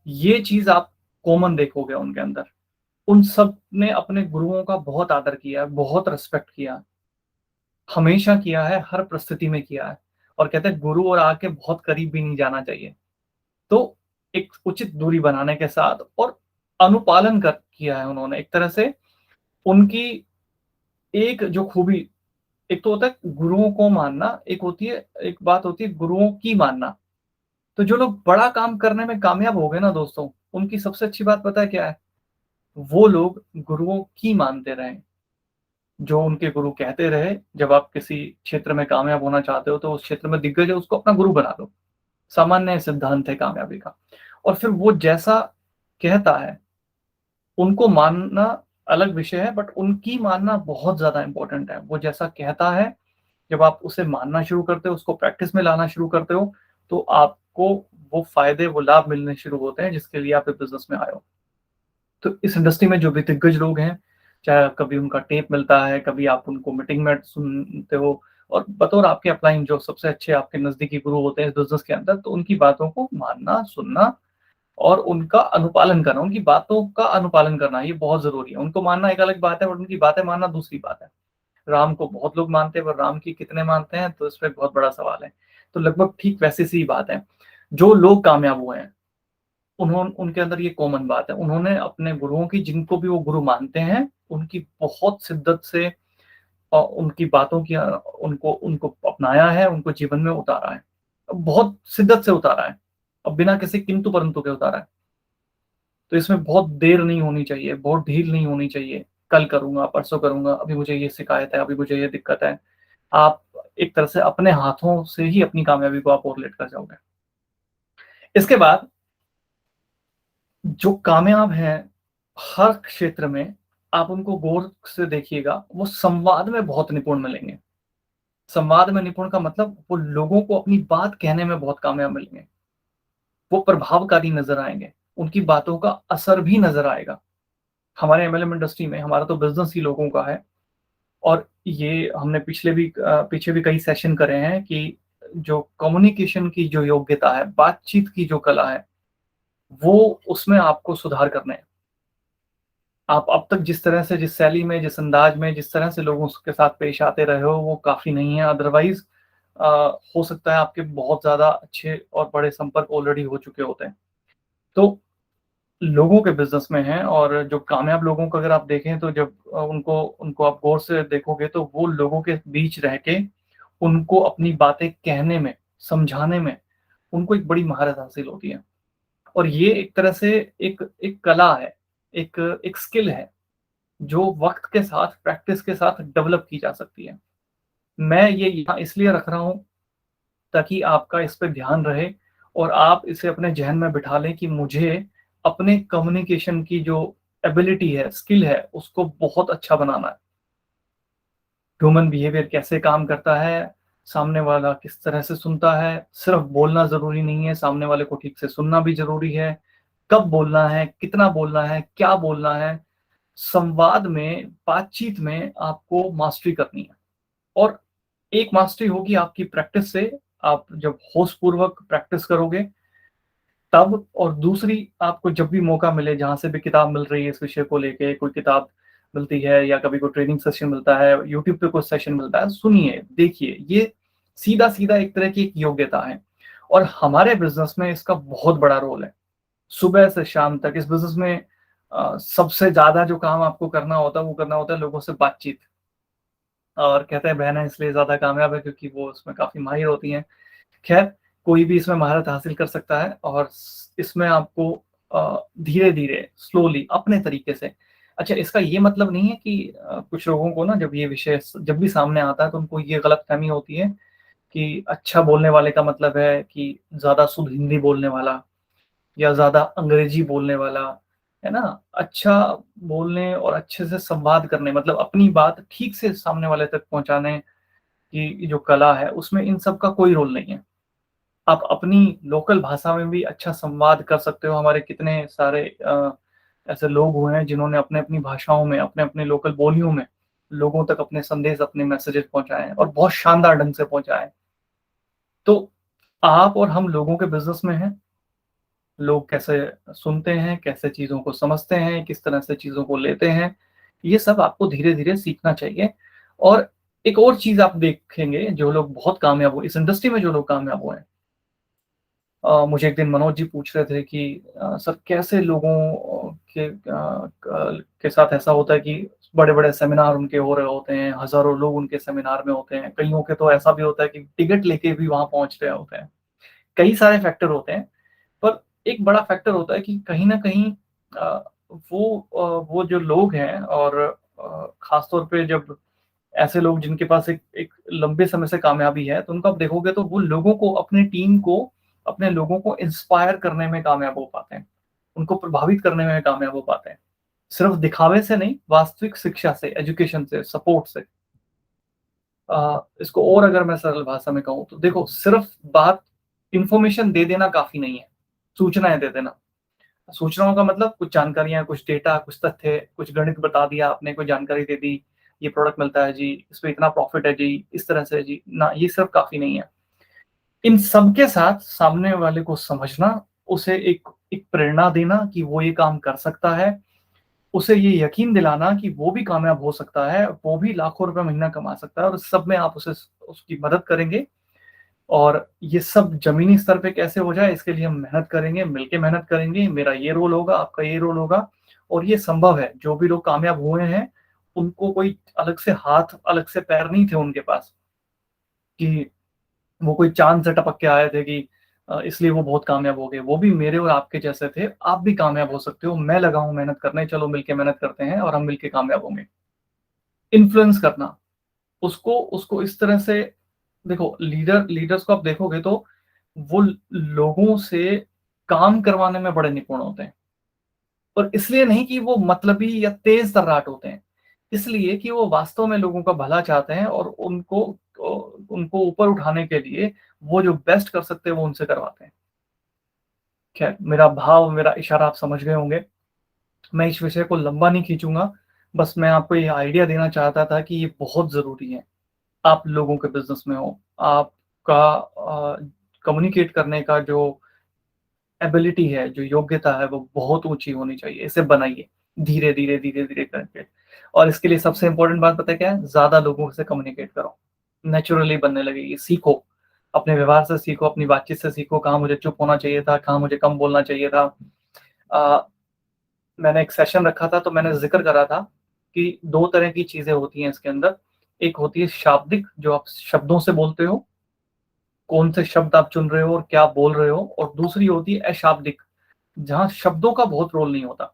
ये चीज़ आप कॉमन देखोगे उनके अंदर। उन सब ने अपने गुरुओं का बहुत आदर किया है, बहुत रिस्पेक्ट किया है, हमेशा किया है, हर परिस्थिति में किया है, और कहते हैं गुरु और आग के बहुत करीब भी नहीं जाना चाहिए। तो एक उचित दूरी बनाने के साथ, और अनुपालन कर किया है उन्होंने एक तरह से। उनकी एक जो खूबी, एक तो होता है गुरुओं को मानना, एक बात होती है गुरुओं की मानना। तो जो लोग बड़ा काम करने में कामयाब हो गए ना दोस्तों, उनकी सबसे अच्छी बात पता है क्या है? वो लोग गुरुओं की मानते रहे। जो उनके गुरु कहते रहे, जब आप किसी क्षेत्र में कामयाब होना चाहते हो, तो उस क्षेत्र में दिग्गज है, उसको अपना गुरु बना लो। सामान्य सिद्धांत है कामयाबी का। और फिर वो जैसा कहता है, उनको मानना अलग विषय है, बट उनकी मानना बहुत ज़्यादा इम्पोर्टेंट है। वो जैसा कहता है, जब आप उसे मानना शुरू करते हो, उसको प्रैक्टिस में लाना शुरू करते हो, तो आपको वो फ़ायदे, वो लाभ मिलने शुरू होते हैं, जिसके लिए आप इस बिज़नेस में आए हो। तो इस इंडस्ट्री में जो भी दिग्गज लोग हैं, चाहे कभी उनका टेप मिलता है, कभी आप उनको मीटिंग में सुनते हो, और बतौर आपके अपलाइन जो सबसे अच्छे आपके नज़दीकी गुरु होते हैं इस बिज़नेस के अंदर, तो उनकी बातों को मानना, सुनना, और उनका अनुपालन करना, उनकी बातों का अनुपालन करना, ये बहुत ज़रूरी है। उनको मानना एक अलग बात है, और उनकी बातें मानना दूसरी बात है। राम को बहुत लोग मानते हैं, पर राम की कितने मानते हैं, तो इसपे बहुत बड़ा सवाल है। तो लगभग ठीक वैसी सी ही बात है। जो लोग कामयाब हुए हैं, उनके अंदर ये कॉमन बात है। उन्होंने अपने गुरुओं की, जिनको भी वो गुरु मानते हैं, उनकी बहुत शिद्दत से उनकी बातों की उनको उनको अपनाया है, उनको जीवन में उतारा है। बहुत शिद्दत से उतारा है, और बिना किसी किंतु-परंतु के उतारा है। तो इसमें बहुत देर नहीं होनी चाहिए, बहुत ढील नहीं होनी चाहिए। कल करूँगा, परसों करूँगा, अभी मुझे ये शिकायत है, अभी मुझे ये दिक्कत है। आप एक तरह से अपने हाथों से ही अपनी कामयाबी को आप और लेकर जाओगे। इसके बाद जो कामयाब हैं हर क्षेत्र में, आप उनको गौर से देखिएगा, वो संवाद में बहुत निपुण मिलेंगे। संवाद में निपुण का मतलब, वो लोगों को अपनी बात कहने में बहुत कामयाब मिलेंगे। वो प्रभावकारी नज़र आएँगे, उनकी बातों का असर भी नज़र आएगा। हमारे एमएलएम इंडस्ट्री में हमारा तो बिज़नेस ही लोगों का है, और ये हमने पीछे भी कई सेशन करे हैं कि जो कम्युनिकेशन की जो योग्यता है, बातचीत की जो कला है, वो उसमें आपको सुधार करने हैं। आप अब तक जिस तरह से, जिस शैली में, जिस अंदाज में, जिस तरह से लोगों के साथ पेश आते रहे हो, वो काफ़ी नहीं है। अदरवाइज़ अ, हो सकता है आपके बहुत ज़्यादा अच्छे और बड़े संपर्क ऑलरेडी हो चुके होते हैं। तो लोगों के बिज़नेस में हैं, और जो कामयाब लोगों को अगर आप देखें, तो जब उनको उनको आप गौर से देखोगे, तो वो लोगों के बीच रह के उनको अपनी बातें कहने में, समझाने में, उनको एक बड़ी महारत हासिल होती है। और ये एक तरह से एक एक कला है, एक स्किल है, जो वक़्त के साथ, प्रैक्टिस के साथ डेवलप की जा सकती है। मैं ये यहाँ इसलिए रख रहा हूँ, ताकि आपका इस पे ध्यान रहे, और आप इसे अपने ज़हन में बिठा लें कि मुझे अपने कम्युनिकेशन की जो एबिलिटी है, स्किल है, उसको बहुत अच्छा बनाना है। ह्यूमन बिहेवियर कैसे काम करता है, सामने वाला किस तरह से सुनता है, सिर्फ बोलना ज़रूरी नहीं है, सामने वाले को ठीक से सुनना भी ज़रूरी है। कब बोलना है, कितना बोलना है, क्या बोलना है, संवाद में, बातचीत में आपको मास्टरी करनी है। और एक मास्टरी होगी आपकी प्रैक्टिस से, आप जब होशपूर्वक प्रैक्टिस करोगे तब, और दूसरी आपको जब भी मौका मिले, जहाँ से भी किताब मिल रही है इस विषय को लेके, कोई किताब मिलती है या कभी कोई ट्रेनिंग सेशन मिलता है, यूट्यूब पे कोई सेशन मिलता है, सुनिए, देखिए, ये सीधा-सीधा एक तरह की एक योग्यता है और हमारे बिज़नेस में इसका बहुत बड़ा रोल है। सुबह से शाम तक इस बिज़नेस में सबसे ज़्यादा जो काम आपको करना होता है, वो करना होता है लोगों से बातचीत। और कहते हैं बहनें इसलिए ज़्यादा कामयाब है क्योंकि वो उसमें काफ़ी माहिर होती हैं। खैर, कोई भी इसमें महारत हासिल कर सकता है और इसमें आपको धीरे-धीरे, स्लोली, अपने तरीके से। अच्छा, इसका ये मतलब नहीं है कि कुछ लोगों को ना जब ये विषय जब भी सामने आता है तो उनको ये गलतफ़हमी होती है कि अच्छा बोलने वाले का मतलब है कि ज़्यादा शुद्ध हिंदी बोलने वाला या ज़्यादा अंग्रेज़ी बोलने वाला, है ना? अच्छा बोलने और अच्छे से संवाद करने, मतलब अपनी बात ठीक से सामने वाले तक पहुँचाने की जो कला है, उसमें इन सब का कोई रोल नहीं है। आप अपनी लोकल भाषा में भी अच्छा संवाद कर सकते हो। हमारे कितने सारे ऐसे लोग हुए हैं जिन्होंने अपने-अपनी भाषाओं में, अपने-अपने लोकल बोलियों में लोगों तक अपने संदेश, अपने मैसेजेस पहुँचाए हैं और बहुत शानदार ढंग से पहुँचाए हैं। तो आप और हम लोगों के बिज़नेस में हैं। लोग कैसे सुनते हैं, कैसे चीज़ों को समझते हैं, किस तरह से चीज़ों को लेते हैं, ये सब आपको धीरे-धीरे सीखना चाहिए। और एक और चीज़ आप देखेंगे, जो लोग बहुत कामयाब हुए, इस इंडस्ट्री में जो लोग कामयाब हुए हैं, मुझे एक दिन मनोज जी पूछ रहे थे कि सर कैसे लोगों के साथ ऐसा होता है कि बड़े-बड़े सेमिनार उनके हो रहे होते हैं, हज़ारों लोग उनके सेमिनार में होते हैं, कइयों के तो ऐसा भी होता है कि टिकट लेके भी वहाँ पहुँच रहे होते हैं। कई सारे फैक्टर होते हैं, पर एक बड़ा फैक्टर होता है कि कहीं न कहीं अ, वो जो लोग हैं और ख़ास तौर पे जब ऐसे लोग जिनके पास एक एक लंबे समय से कामयाबी है, तो उनको आप देखोगे तो वो लोगों को, अपनी टीम को, अपने लोगों को इंस्पायर करने में कामयाब हो पाते हैं। उनको प्रभावित करने में कामयाब हो पाते हैं। सिर्फ़ दिखावे से नहीं, वास्तविक शिक्षा से, एजुकेशन से, सपोर्ट से। इसको और अगर मैं सरल भाषा में कहूँ तो देखो, सिर्फ़ बात इन्फॉर्मेशन दे देना काफ़ी नहीं है, सूचनाएँ दे देना। सूचनाओं का मतलब कुछ जानकारियाँ, कुछ डेटा, कुछ तथ्य, कुछ गणित बता दिया आपने, कोई जानकारी दे दी, ये प्रोडक्ट मिलता है जी, इसमें इतना प्रॉफ़िट है जी, इस तरह से है जी। ना, ये सब काफ़ी नहीं है। इन सब के साथ सामने वाले को समझना, उसे एक एक प्रेरणा देना कि वो ये काम कर सकता है, उसे ये यकीन दिलाना कि वो भी कामयाब हो सकता है, वो भी लाखों रुपए महीना कमा सकता है, और इस सब में आप उसे उसकी मदद करेंगे। और ये सब ज़मीनी स्तर पे कैसे हो जाए, इसके लिए हम मेहनत करेंगे, मिलके मेहनत करेंगे। मेरा ये रोल होगा, आपका ये रोल होगा, और ये संभव है। जो भी लोग कामयाब हुए हैं, उनको कोई अलग से हाथ, अलग से पैर नहीं थे उनके पास कि वो कोई चाँद से टपक के आए थे कि इसलिए वो बहुत कामयाब हो गए। वो भी मेरे और आपके जैसे थे। आप भी कामयाब हो सकते हो। मैं लगा हूँ मेहनत करने, चलो मिलके मेहनत करते हैं और हम मिलके कामयाब होंगे। इन्फ्लुएंस करना, उसको उसको इस तरह से देखो, लीडर्स को आप देखोगे तो वो लोगों से काम करवाने में बड़े निपुण होते हैं। और इसलिए नहीं कि वो मतलबी या तेज तर्राट होते हैं, इसलिए कि वो वास्तव में लोगों का भला चाहते हैं और उनको ऊपर उठाने के लिए वो जो बेस्ट कर सकते हैं वो उनसे करवाते हैं। खैर, मेरा भाव, मेरा इशारा आप समझ गए होंगे। मैं इस विषय को लंबा नहीं खींचूँगा, बस मैं आपको ये आइडिया देना चाहता था कि ये बहुत ज़रूरी है। आप लोगों के बिज़नेस में हो, आपका कम्युनिकेट करने का जो एबिलिटी है, जो योग्यता है, वो बहुत ऊँची होनी चाहिए। इसे बनाइए, धीरे-धीरे, धीरे-धीरे करके। और इसके लिए सबसे इम्पोर्टेंट बात पता है क्या है? ज़्यादा लोगों से कम्युनिकेट करो। नेचुरली बनने लगेगी, सीखो। अपने व्यवहार से सीखो, अपनी बातचीत से सीखो, कहाँ मुझे चुप होना चाहिए था, कहाँ मुझे कम बोलना चाहिए था। अ, मैंने एक सेशन रखा था, तो मैंने ज़िक्र करा था कि 2 तरह की चीज़ें होती हैं इसके अंदर। एक होती है शाब्दिक, जो आप शब्दों से बोलते हो, कौन से शब्द आप चुन रहे हो और क्या बोल रहे हो, और दूसरी होती है अशाब्दिक, जहाँ शब्दों का बहुत रोल नहीं होता।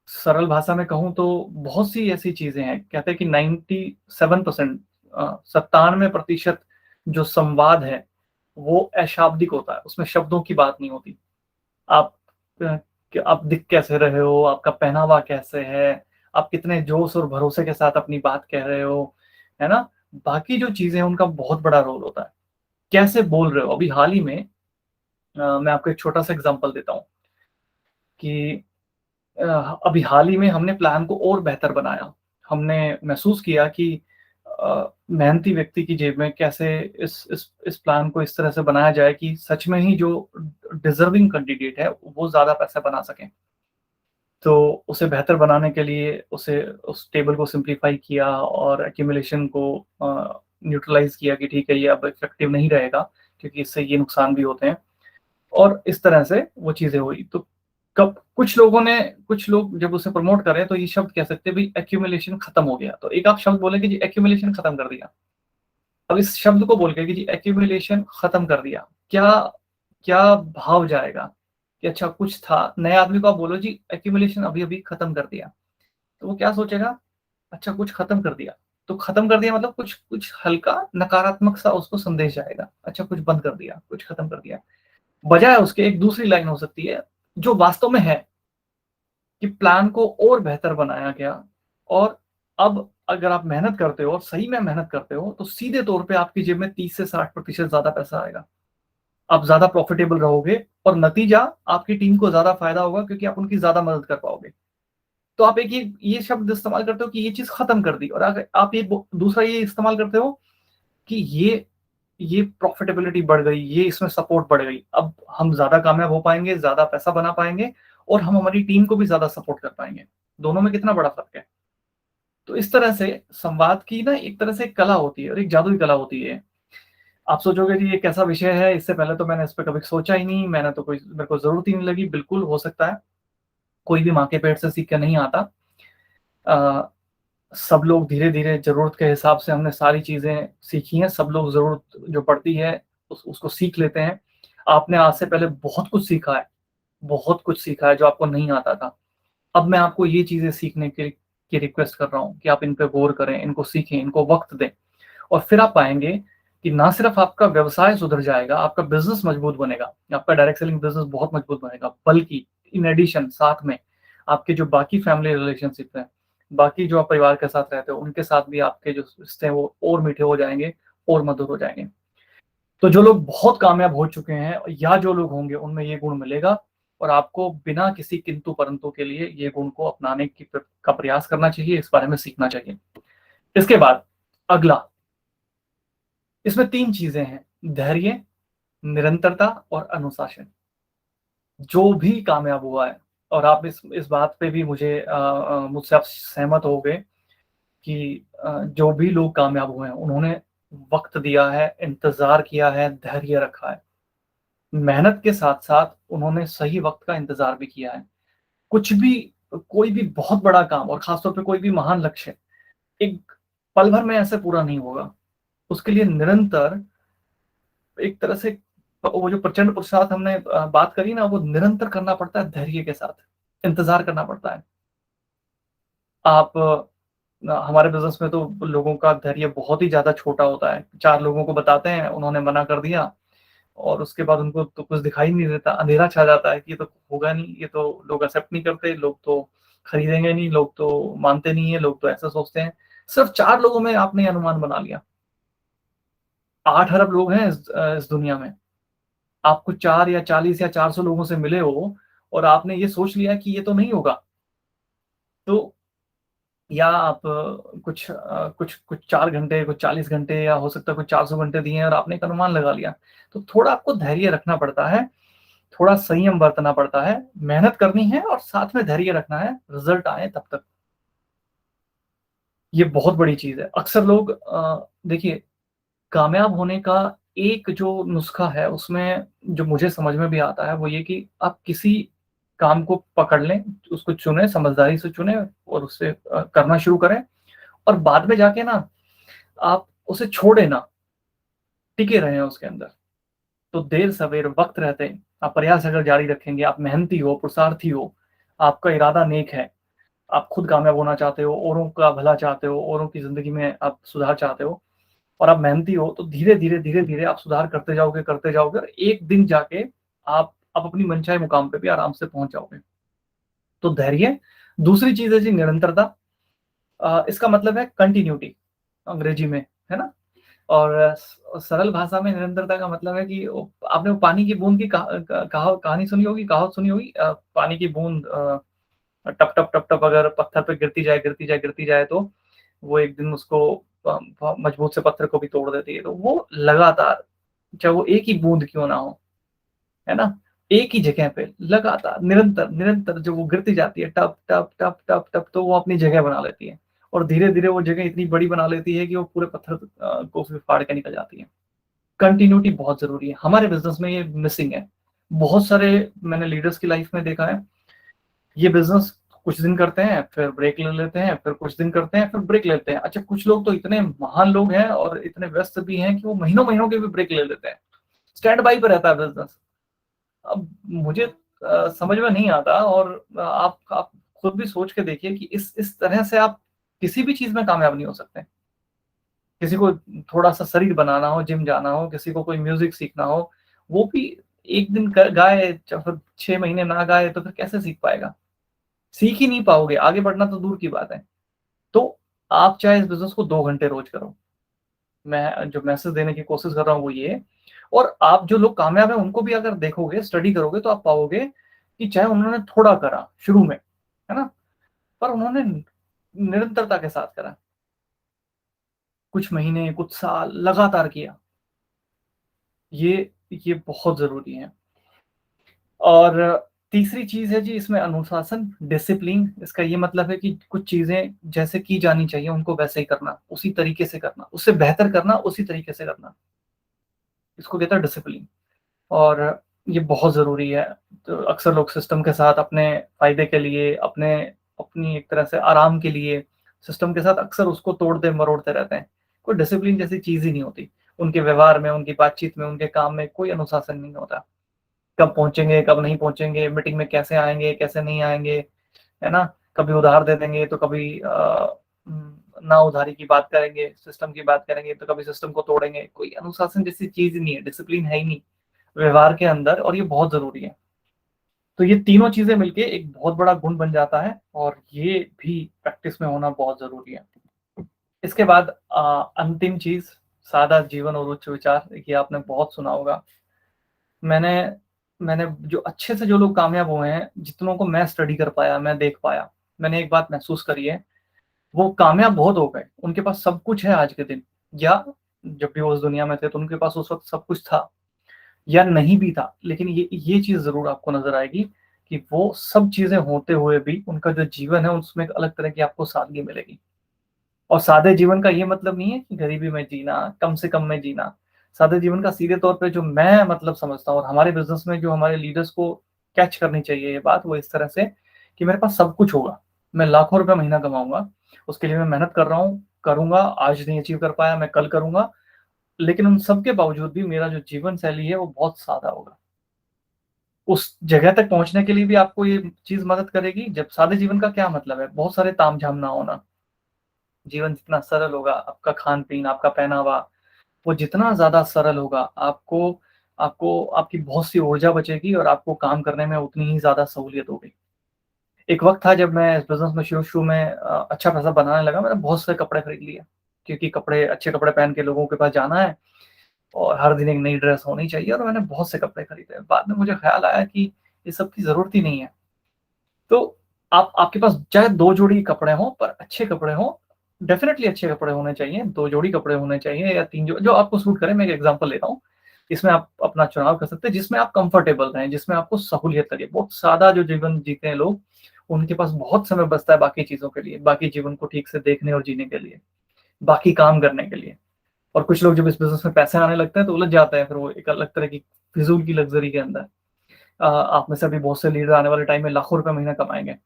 सरल भाषा में कहूँ तो बहुत सी ऐसी चीज़ें हैं, कहते हैं कि 97% 97% जो संवाद है, वो अशाब्दिक होता है, उसमें शब्दों की बात नहीं होती। आप अ, कि आप दिख कैसे रहे हो, आपका पहनावा कैसे है, आप कितने जोश और भरोसे के साथ अपनी बात कह रहे हो, है ना? बाकी जो चीज़ें हैं, उनका बहुत बड़ा रोल होता है। कैसे बोल रहे हो? अभी हाल ही में मैं आपको एक छोटा-सा एग्ज़ाम्पल देता हूँ कि अ, अभी हाल ही में हमने प्लान को और बेहतर बनाया। हमने महसूस किया कि मेहनती व्यक्ति की जेब में कैसे इस प्लान को इस तरह से बनाया जाए कि सच में ही जो डिज़र्विंग कैंडिडेट है, वो ज़्यादा पैसा बना सकें। तो उसे बेहतर बनाने के लिए उसे उस टेबल को सिम्प्लीफाई किया और एक्यूमुलेशन को न्यूट्रलाइज़ किया कि ठीक है, ये अब इफ़ेक्टिव नहीं रहेगा क्योंकि इससे ये नुकसान भी होते हैं। और इस तरह से वो चीज़ें हुई। तो कब कुछ लोग जब उसे प्रमोट कर रहे हैं तो ये शब्द कह सकते हैं भई एक्यूमुलेशन खत्म हो गया। तो एक आप शब्द बोलेंगे जी एक्यूमुलेशन खत्म कर दिया। अब इस शब्द को बोल के कि जी एक्यूमुलेशन खत्म कर दिया, क्या क्या भाव जाएगा? कि अच्छा कुछ था, नए आदमी को आप बोलो जी एक्यूमुलेशन अभी-अभी खत्म कर दिया। तो वो क्या सोचेगा? अच्छा कुछ खत्म कर दिया। तो खत्म कर दिया मतलब कुछ कुछ हल्का नकारात्मक सा उसको संदेश जाएगा। अच्छा कुछ बंद कर दिया, कुछ खत्म कर दिया। बजाय उसके एक दूसरी लाइन हो सकती है, जो वास्तव में है कि प्लान को और बेहतर बनाया गया और अब अगर आप मेहनत करते हो और सही में मेहनत करते हो, तो सीधे तौर पे आपकी जेब में 30 से 60% ज़्यादा पैसा आएगा। आप ज़्यादा प्रॉफिटेबल रहोगे और नतीजा आपकी टीम को ज़्यादा फ़ायदा होगा क्योंकि आप उनकी ज़्यादा मदद कर पाओगे। तो आप एक ये शब्द इस्तेमाल करते हो कि ये चीज़ खत्म कर दी और अगर आप ये दूसरा ये इस्तेमाल करते हो कि ये प्रॉफिटेबिलिटी बढ़ गई, ये इसमें सपोर्ट बढ़ गई। अब हम ज़्यादा कामयाब हो पाएँगे, ज़्यादा पैसा बना पाएँगे और हम हमारी टीम को भी ज़्यादा सपोर्ट कर पाएँगे। दोनों में कितना बड़ा फ़र्क है। तो इस तरह से संवाद की ना एक तरह से एक कला होती है और एक जादुई कला होती है। आप सोचोगे जी ये कैसा विषय है, इससे पहले तो मैंने इस पे कभी सोचा ही नहीं, मैंने तो कोई मेरे को ज़रूरत ही नहीं लगी। बिल्कुल हो सकता है, कोई भी माँ के पेट से सीख के नहीं आता। अ, सब लोग धीरे-धीरे ज़रूरत के हिसाब से हमने सारी चीज़ें सीखी हैं, सब लोग ज़रूरत जो पड़ती है उसको सीख लेते हैं। आपने आज से पहले बहुत कुछ सीखा है जो आपको नहीं आता था। अब मैं आपको ये चीज़ें सीखने की रिक्वेस्ट कर रहा हूँ कि आप इन पे गौर करें, इनको सीखें, इनको वक़्त दें और फिर आप पाएँगे कि ना सिर्फ़ आपका व्यवसाय सुधर जाएगा, आपका बिज़नेस मजबूत बनेगा, आपका डायरेक्ट सेलिंग बिज़नेस बहुत मजबूत बनेगा, बल्कि इन एडिशन साथ में आपके जो बाकी फैमिली रिलेशनशिप हैं, बाकी जो आप परिवार के साथ रहते हो, उनके साथ भी आपके जो रिश्ते हैं वो और मीठे हो जाएँगे और मधुर हो जाएँगे। तो जो लोग बहुत कामयाब हो चुके हैं या जो लोग होंगे उनमें ये गुण मिलेगा और आपको बिना किसी किंतु-परंतु के लिए ये गुण को अपनाने का प्रयास करना चाहिए, इस बारे में सीखना चाहिए। इसके बाद अगला, इसमें 3 चीज़ें हैं, धैर्य, निरंतरता और अनुशासन। जो भी कामयाब हुआ है और आप इस बात पे भी मुझसे आप सहमत होंगे कि जो भी लोग कामयाब हुए हैं, उन्होंने वक़्त दिया है, इंतज़ार किया है, धैर्य रखा है। मेहनत के साथ-साथ उन्होंने सही वक़्त का इंतज़ार भी किया है। कुछ भी कोई भी बहुत बड़ा काम और ख़ास तौर पे कोई भी महान लक्ष्य, एक पल भर में ऐसे पूरा नहीं होगा। उसके लिए निरंतर एक तरह से वो जो प्रचंड पुरुषार्थ हमने बात करी ना, वो निरंतर करना पड़ता है धैर्य के साथ, इंतज़ार करना पड़ता है। आप हमारे बिज़नेस में तो लोगों का धैर्य बहुत ही ज़्यादा छोटा होता है। 4 लोगों को बताते हैं, उन्होंने मना कर दिया और उसके बाद उनको तो कुछ दिखाई नहीं देता, अंधेरा छा जाता है कि ये तो होगा नहीं, ये तो लोग एक्सेप्ट नहीं करते, लोग तो खरीदेंगे नहीं, लोग तो मानते नहीं है, लोग तो ऐसा सोचते हैं। सिर्फ़ 4 लोगों में आपने ये अनुमान बना लिया। 8 अरब लोग हैं इस दुनिया में। आप कुछ 4 या 40 या 400 लोगों से मिले हो और आपने ये सोच लिया कि ये तो नहीं होगा। तो या आप कुछ 4 घंटे, कुछ 40 घंटे या हो सकता है कुछ 400 घंटे दिए हैं और आपने एक अनुमान लगा लिया। तो थोड़ा आपको धैर्य रखना पड़ता है, थोड़ा संयम बरतना पड़ता है, मेहनत करनी है और साथ में धैर्य रखना है, रिज़ल्ट आए तब तक। ये बहुत बड़ी चीज़ है। अक्सर लोग देखिए कामयाब होने का एक जो नुस्खा है उसमें जो मुझे समझ में भी आता है वो ये कि आप किसी काम को पकड़ लें, उसको चुनें, समझदारी से चुनें और उसे करना शुरू करें और बाद में जाके ना आप उसे छोड़े ना, टिके रहें उसके अंदर। तो देर-सवेर वक़्त रहते आप प्रयास अगर जारी रखेंगे, आप मेहनती हो, पुरुषार्थी हो, आपका इरादा नेक है, आप खुद कामयाब होना चाहते हो, औरों का भला चाहते हो, औरों की ज़िंदगी में आप सुधार चाहते हो और आप मेहनती हो, तो धीरे-धीरे, धीरे-धीरे आप सुधार करते जाओगे और एक दिन जाके आप अपनी मनचाहे मुकाम पे भी आराम से पहुँच जाओगे। तो धैर्य, दूसरी चीज़ है जी निरंतरता। इसका मतलब है कंटिन्यूटी अंग्रेजी में, है ना? और सरल भाषा में निरंतरता का मतलब है कि आपने वो पानी की बूँद की कहानी सुनी होगी, कहावत सुनी होगी, पानी की बूँद टप, टप, टप, टप अगर पत्थर पे गिरती जाए तो वो एक दिन उसको मजबूत से पत्थर को भी तोड़ देती है। तो वो लगातार, चाहे वो एक ही बूंद क्यों ना हो, है ना? एक ही जगह पे लगातार निरंतर जब वो गिरती जाती है टप, टप, टप, टप, टप, तो वो अपनी जगह बना लेती है और धीरे-धीरे वो जगह इतनी बड़ी बना लेती है कि वो पूरे पत्थर को फिर फाड़ के निकल जाती है। कंटिन्यूटी बहुत ज़रूरी है। हमारे बिज़नेस में ये मिसिंग है। बहुत सारे मैंने लीडर्स की लाइफ में देखा है, ये बिज़नेस कुछ दिन करते हैं, फिर ब्रेक ले लेते हैं, फिर कुछ दिन करते हैं, फिर ब्रेक लेते हैं। अच्छा, कुछ लोग तो इतने महान लोग हैं और इतने व्यस्त भी हैं कि वो महीनों-महीनों के भी ब्रेक ले लेते हैं। स्टैंड बाय पे रहता है बिज़नेस। अब मुझे समझ में नहीं आता और आप खुद भी सोच के देखिए कि इस तरह से आप किसी भी चीज़ में कामयाब नहीं हो सकते। किसी को थोड़ा-सा शरीर बनाना हो, जिम जाना हो, किसी को कोई म्यूज़िक सीखना हो, वो भी एक दिन क गाए, फिर 6 महीने ना गाए तो फिर कैसे सीख पाएगा? सीख ही नहीं पाओगे, आगे बढ़ना तो दूर की बात है। तो आप चाहे इस बिज़नेस को 2 घंटे रोज़ करो। मैं जो मैसेज देने की कोशिश कर रहा हूँ वो ये है। और आप जो लोग कामयाब हैं उनको भी अगर देखोगे, स्टडी करोगे तो आप पाओगे कि चाहे उन्होंने थोड़ा करा शुरू में, है ना? पर उन्होंने निरंतरता के साथ करा। कुछ महीने, कुछ साल लगातार किया। ये बहुत ज़रूरी है। और तीसरी चीज़ है जी इसमें अनुशासन, डिसिप्लिन। इसका ये मतलब है कि कुछ चीज़ें जैसे की जानी चाहिए उनको वैसे ही करना, उसी तरीके से करना, उससे बेहतर करना, उसी तरीके से करना। इसको कहते हैं डिसिप्लिन। और ये बहुत ज़रूरी है। तो अक्सर लोग सिस्टम के साथ अपने फ़ायदे के लिए, अपनी एक तरह से आराम के लिए सिस्टम के साथ अक्सर उसको तोड़ते-मरोड़ते रहते हैं। कोई डिसिप्लिन जैसी चीज़ ही नहीं होती। उनके व्यवहार में, उनकी बातचीत में, उनके काम में कोई अनुशासन नहीं होता। कब पहुँचेंगे, कब नहीं पहुँचेंगे, मीटिंग में कैसे आएँगे, कैसे नहीं आएँगे, है ना? कभी उधार दे देंगे तो कभी ना उधारी की बात करेंगे, सिस्टम की बात करेंगे तो कभी सिस्टम को तोड़ेंगे। कोई अनुशासन जैसी चीज़ ही नहीं है, डिसिप्लिन है ही नहीं व्यवहार के अंदर, और ये बहुत ज़रूरी है। तो ये तीनों चीज़ें मिलके एक बहुत बड़ा गुण बन जाता है और ये भी प्रैक्टिस में होना बहुत ज़रूरी है। इसके बाद अंतिम चीज़, सादा जीवन और उच्च विचार। देखिए आपने बहुत सुना होगा। मैंने मैंने जो अच्छे से जो लोग कामयाब हुए हैं, जितनों को मैं स्टडी कर पाया, मैं देख पाया, मैंने एक बात महसूस करी है, वो कामयाब बहुत हो गए। उनके पास सब कुछ है आज के दिन, या जब भी वो उस दुनिया में थे तो उनके पास उस वक़्त सब कुछ था। या नहीं भी था, लेकिन ये चीज़ ज़रूर आपको नज़र आएगी कि वो सब चीज़ें होते हुए भी उनका जो जीवन है उसमें एक अलग तरह की आपको सादगी मिलेगी। और सादे जीवन का ये मतलब नहीं है कि गरीबी में जीना, कम से कम में जीना। सादे जीवन का सीधे तौर पे जो मैं मतलब समझता हूँ और हमारे बिज़नेस में जो हमारे लीडर्स को कैच करनी चाहिए ये बात, वो इस तरह से कि मेरे पास सब कुछ होगा। मैं लाखों रुपए महीना कमाऊँगा, उसके लिए मैं मेहनत कर रहा हूँ, करूँगा, आज नहीं अचीव कर पाया, मैं कल करूँगा। लेकिन उन सब के बावजूद भी मेरा जो जीवन शैली है वो बहुत सादा होगा। उस जगह तक पहुँचने के लिए भी आपको ये चीज़ मदद करेगी। जब सादे जीवन का क्या मतलब है? बहुत सारे तामझाम ना होना। जीवन जितना सरल होगा, आपका खान-पीन, आपका पहनावा, वो जितना ज़्यादा सरल होगा, आपको आपको आपकी बहुत सी ऊर्जा बचेगी और आपको काम करने में उतनी ही ज़्यादा सहूलियत होगी। एक वक़्त था जब मैं इस बिज़नेस में शुरू-शुरू में अच्छा पैसा बनाने लगा, मैंने बहुत से कपड़े खरीद लिए, क्योंकि अच्छे कपड़े पहन के लोगों के पास जाना है और हर दिन एक नई ड्रेस होनी चाहिए, और मैंने बहुत से कपड़े खरीदे। बाद में मुझे ख़्याल आया कि ये सब की ज़रूरत ही नहीं है। तो आपके पास चाहे 2 जोड़ी कपड़े हों, पर अच्छे कपड़े हों, डेफ़िनिटली अच्छे कपड़े होने चाहिए, 2 जोड़ी कपड़े होने चाहिए या 3 जो आपको सूट करे। मैं एक एग्ज़ाम्पल ले रहा हूँ, इसमें आप अपना चुनाव कर सकते हैं, जिसमें आप कंफ़र्टेबल रहें, जिसमें आपको सहूलियत लगे। बहुत सादा जो जीवन जीते हैं लोग, उनके पास बहुत समय बचता है बाकी चीज़ों के लिए, बाकी जीवन को ठीक से देखने और जीने के लिए, बाकी काम करने के लिए। और कुछ लोग जब इस बिज़नेस में पैसे आने लगते हैं तो उलझ जाते हैं, फिर वो एक अलग तरह की फ़िज़ूल की लग्ज़री के अंदर। आप में से भी बहुत से लीडर आने वाले टाइम में लाखों रुपए महीना कमाएँगे।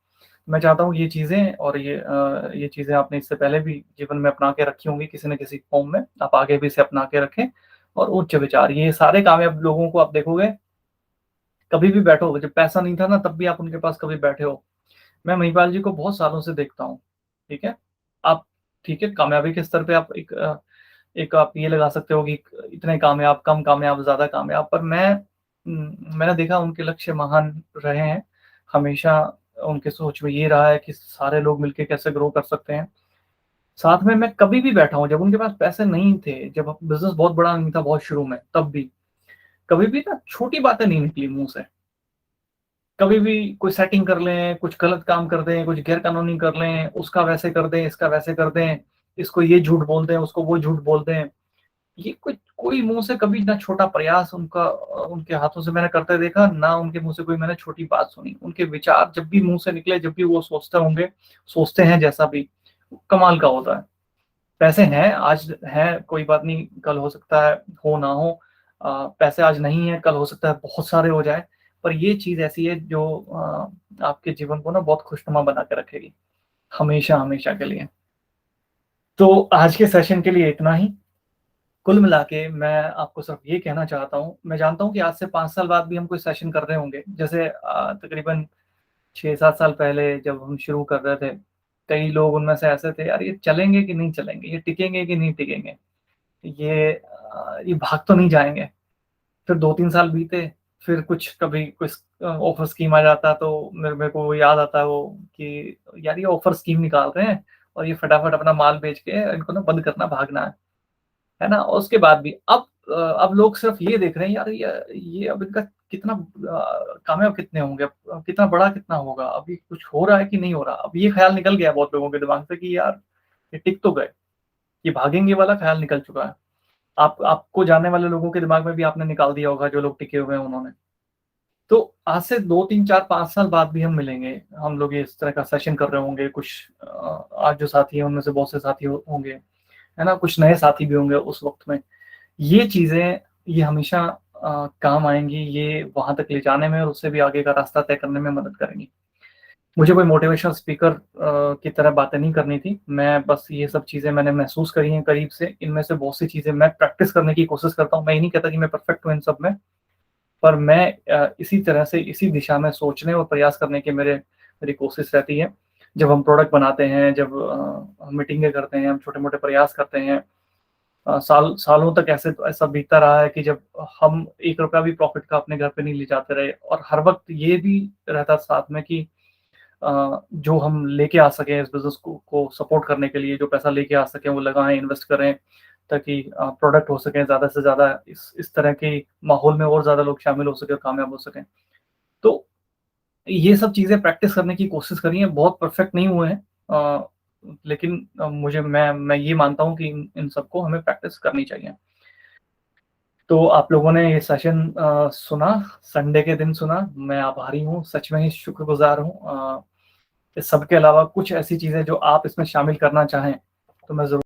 मैं चाहता हूँ ये चीज़ें और ये चीज़ें आपने इससे पहले भी जीवन में अपना के रखी होंगी किसी न किसी फ़ॉर्म में, आप आगे भी इसे अपना के रखें। और उच्च विचार, ये सारे कामयाब लोगों को आप देखोगे, कभी भी बैठो, जब पैसा नहीं था ना तब भी आप उनके पास कभी बैठे हो। मैं महिपाल जी को बहुत सालों से देखता हूँ, ठीक है? आप ठीक है, कामयाबी के स्तर पे आप एक आप ये लगा सकते हो कि इतने कामयाब, कम कामयाब, ज़्यादा कामयाब, पर मैंने देखा उनके लक्ष्य महान रहे हैं। हमेशा उनके सोच में ये रहा है कि सारे लोग मिलके कैसे ग्रो कर सकते हैं। साथ में मैं कभी भी बैठा हूँ, जब उनके पास पैसे नहीं थे, जब बिज़नेस बहुत बड़ा नहीं था बहुत शुरू में, तब भी, कभी भी ना छोटी बातें नहीं निकली मुँह से। कभी भी कोई सेटिंग कर लें, कुछ गलत काम कर दें, कुछ गैर कानूनी कर लें, उसका वैसे कर दें, इसका वैसे कर दें। इसको ये झूठ बोल दें, उसको वो झूठ बोल दें। ये कोई मुँह से कभी ना छोटा प्रयास उनके हाथों से मैंने करते देखा, ना उनके मुँह से कोई मैंने छोटी बात सुनी। उनके विचार जब भी मुँह से निकले, जब भी वो सोचते हैं जैसा भी, कमाल का होता है। पैसे हैं, आज हैं, कोई बात नहीं, कल हो सकता है हो ना हो। पैसे आज नहीं है, कल हो सकता है बहुत सारे हो जाएँ, पर ये चीज़ ऐसी है जो आपके जीवन को ना बहुत खुशनुमा बना के रखेगी, हमेशा-हमेशा के लिए। तो आज के सेशन के लिए इतना ही। कुल मिला के मैं आपको सिर्फ ये कहना चाहता हूँ, मैं जानता हूँ कि आज से 5 साल बाद भी हम कोई सेशन कर रहे होंगे। जैसे तकरीबन 6-7 साल पहले जब हम शुरू कर रहे थे, कई लोग उनमें से ऐसे थे, यार ये चलेंगे कि नहीं चलेंगे? ये टिकेंगे कि नहीं टिकेंगे? ये भाग तो नहीं जाएँगे? फिर 2-3 साल बीते, फिर कभी कुछ ऑफ़र स्कीम आ जाता तो मेरे को वो याद आता है वो कि यार ये ऑफ़र स्कीम निकाल रहे हैं और ये फटाफट अपना माल बेच के इनको ना बंद करना, भागना है ना? और उसके बाद भी अब लोग सिर्फ़ ये देख रहे हैं, यार ये अब इनका कितना कामयाब कितने होंगे, कितना बड़ा कितना होगा, अभी कुछ हो रहा है कि नहीं हो रहा? अब ये ख़्याल निकल गया है बहुत लोगों के दिमाग से कि यार ये टिक तो गए, ये भागेंगे वाला ख़्याल निकल चुका है। आपको जानने वाले लोगों के दिमाग में भी आपने निकाल दिया होगा, जो लोग टिके हुए हैं उन्होंने। तो आज से 2, 3, 4, 5 साल बाद भी हम मिलेंगे। हम लोग ये इस तरह का सेशन कर रहे होंगे, कुछ आज जो साथी हैं उनमें से बहुत से साथी होंगे, है ना? कुछ नए साथी भी होंगे उस वक़्त में। ये चीज़ें ये हमेशा काम आएँगी, ये वहाँ तक ले जाने में और उससे भी आगे का रास्ता तय करने में मदद करेंगी। मुझे कोई मोटिवेशनल स्पीकर की तरह बातें नहीं करनी थी। मैं बस ये सब चीज़ें मैंने महसूस करी हैं करीब से। इनमें से बहुत सी चीज़ें मैं प्रैक्टिस करने की कोशिश करता हूँ। मैं ये नहीं कहता कि मैं परफेक्ट हूँ इन सब में, पर मैं इसी तरह से इसी दिशा में सोचने और प्रयास करने की मेरी कोशिश रहती है। जब हम प्रोडक्ट बनाते हैं, जब हम मीटिंगें करते हैं, हम छोटे-मोटे प्रयास करते हैं, सालों तक ऐसा बीतता रहा है कि जब हम ₹1 भी प्रॉफ़िट का अपने घर पे नहीं ले जाते रहे और हर वक़्त ये भी रहता साथ में कि जो हम लेके आ सकें इस बिज़नेस को सपोर्ट करने के लिए, जो पैसा लेके आ सकें वो लगाएँ, इन्वेस्ट करें, ताकि प्रोडक्ट हो सकें ज़्यादा से ज़्यादा, इस तरह के माहौल में और ज़्यादा लोग शामिल हो सकें और कामयाब हो सकें। तो ये सब चीज़ें प्रैक्टिस करने की कोशिश करी हैं, बहुत परफेक्ट नहीं हुए हैं, लेकिन मैं ये मानता हूँ कि इन सबको हमें प्रैक्टिस करनी चाहिए। तो आप लोगों ने ये सेशन सुना, संडे के दिन सुना, मैं आभारी हूँ, सच में ही शुक्रगुज़ार हूँ। इस सब के अलावा कुछ ऐसी चीज़ें जो आप इसमें शामिल करना चाहें, तो मैं ज़रूर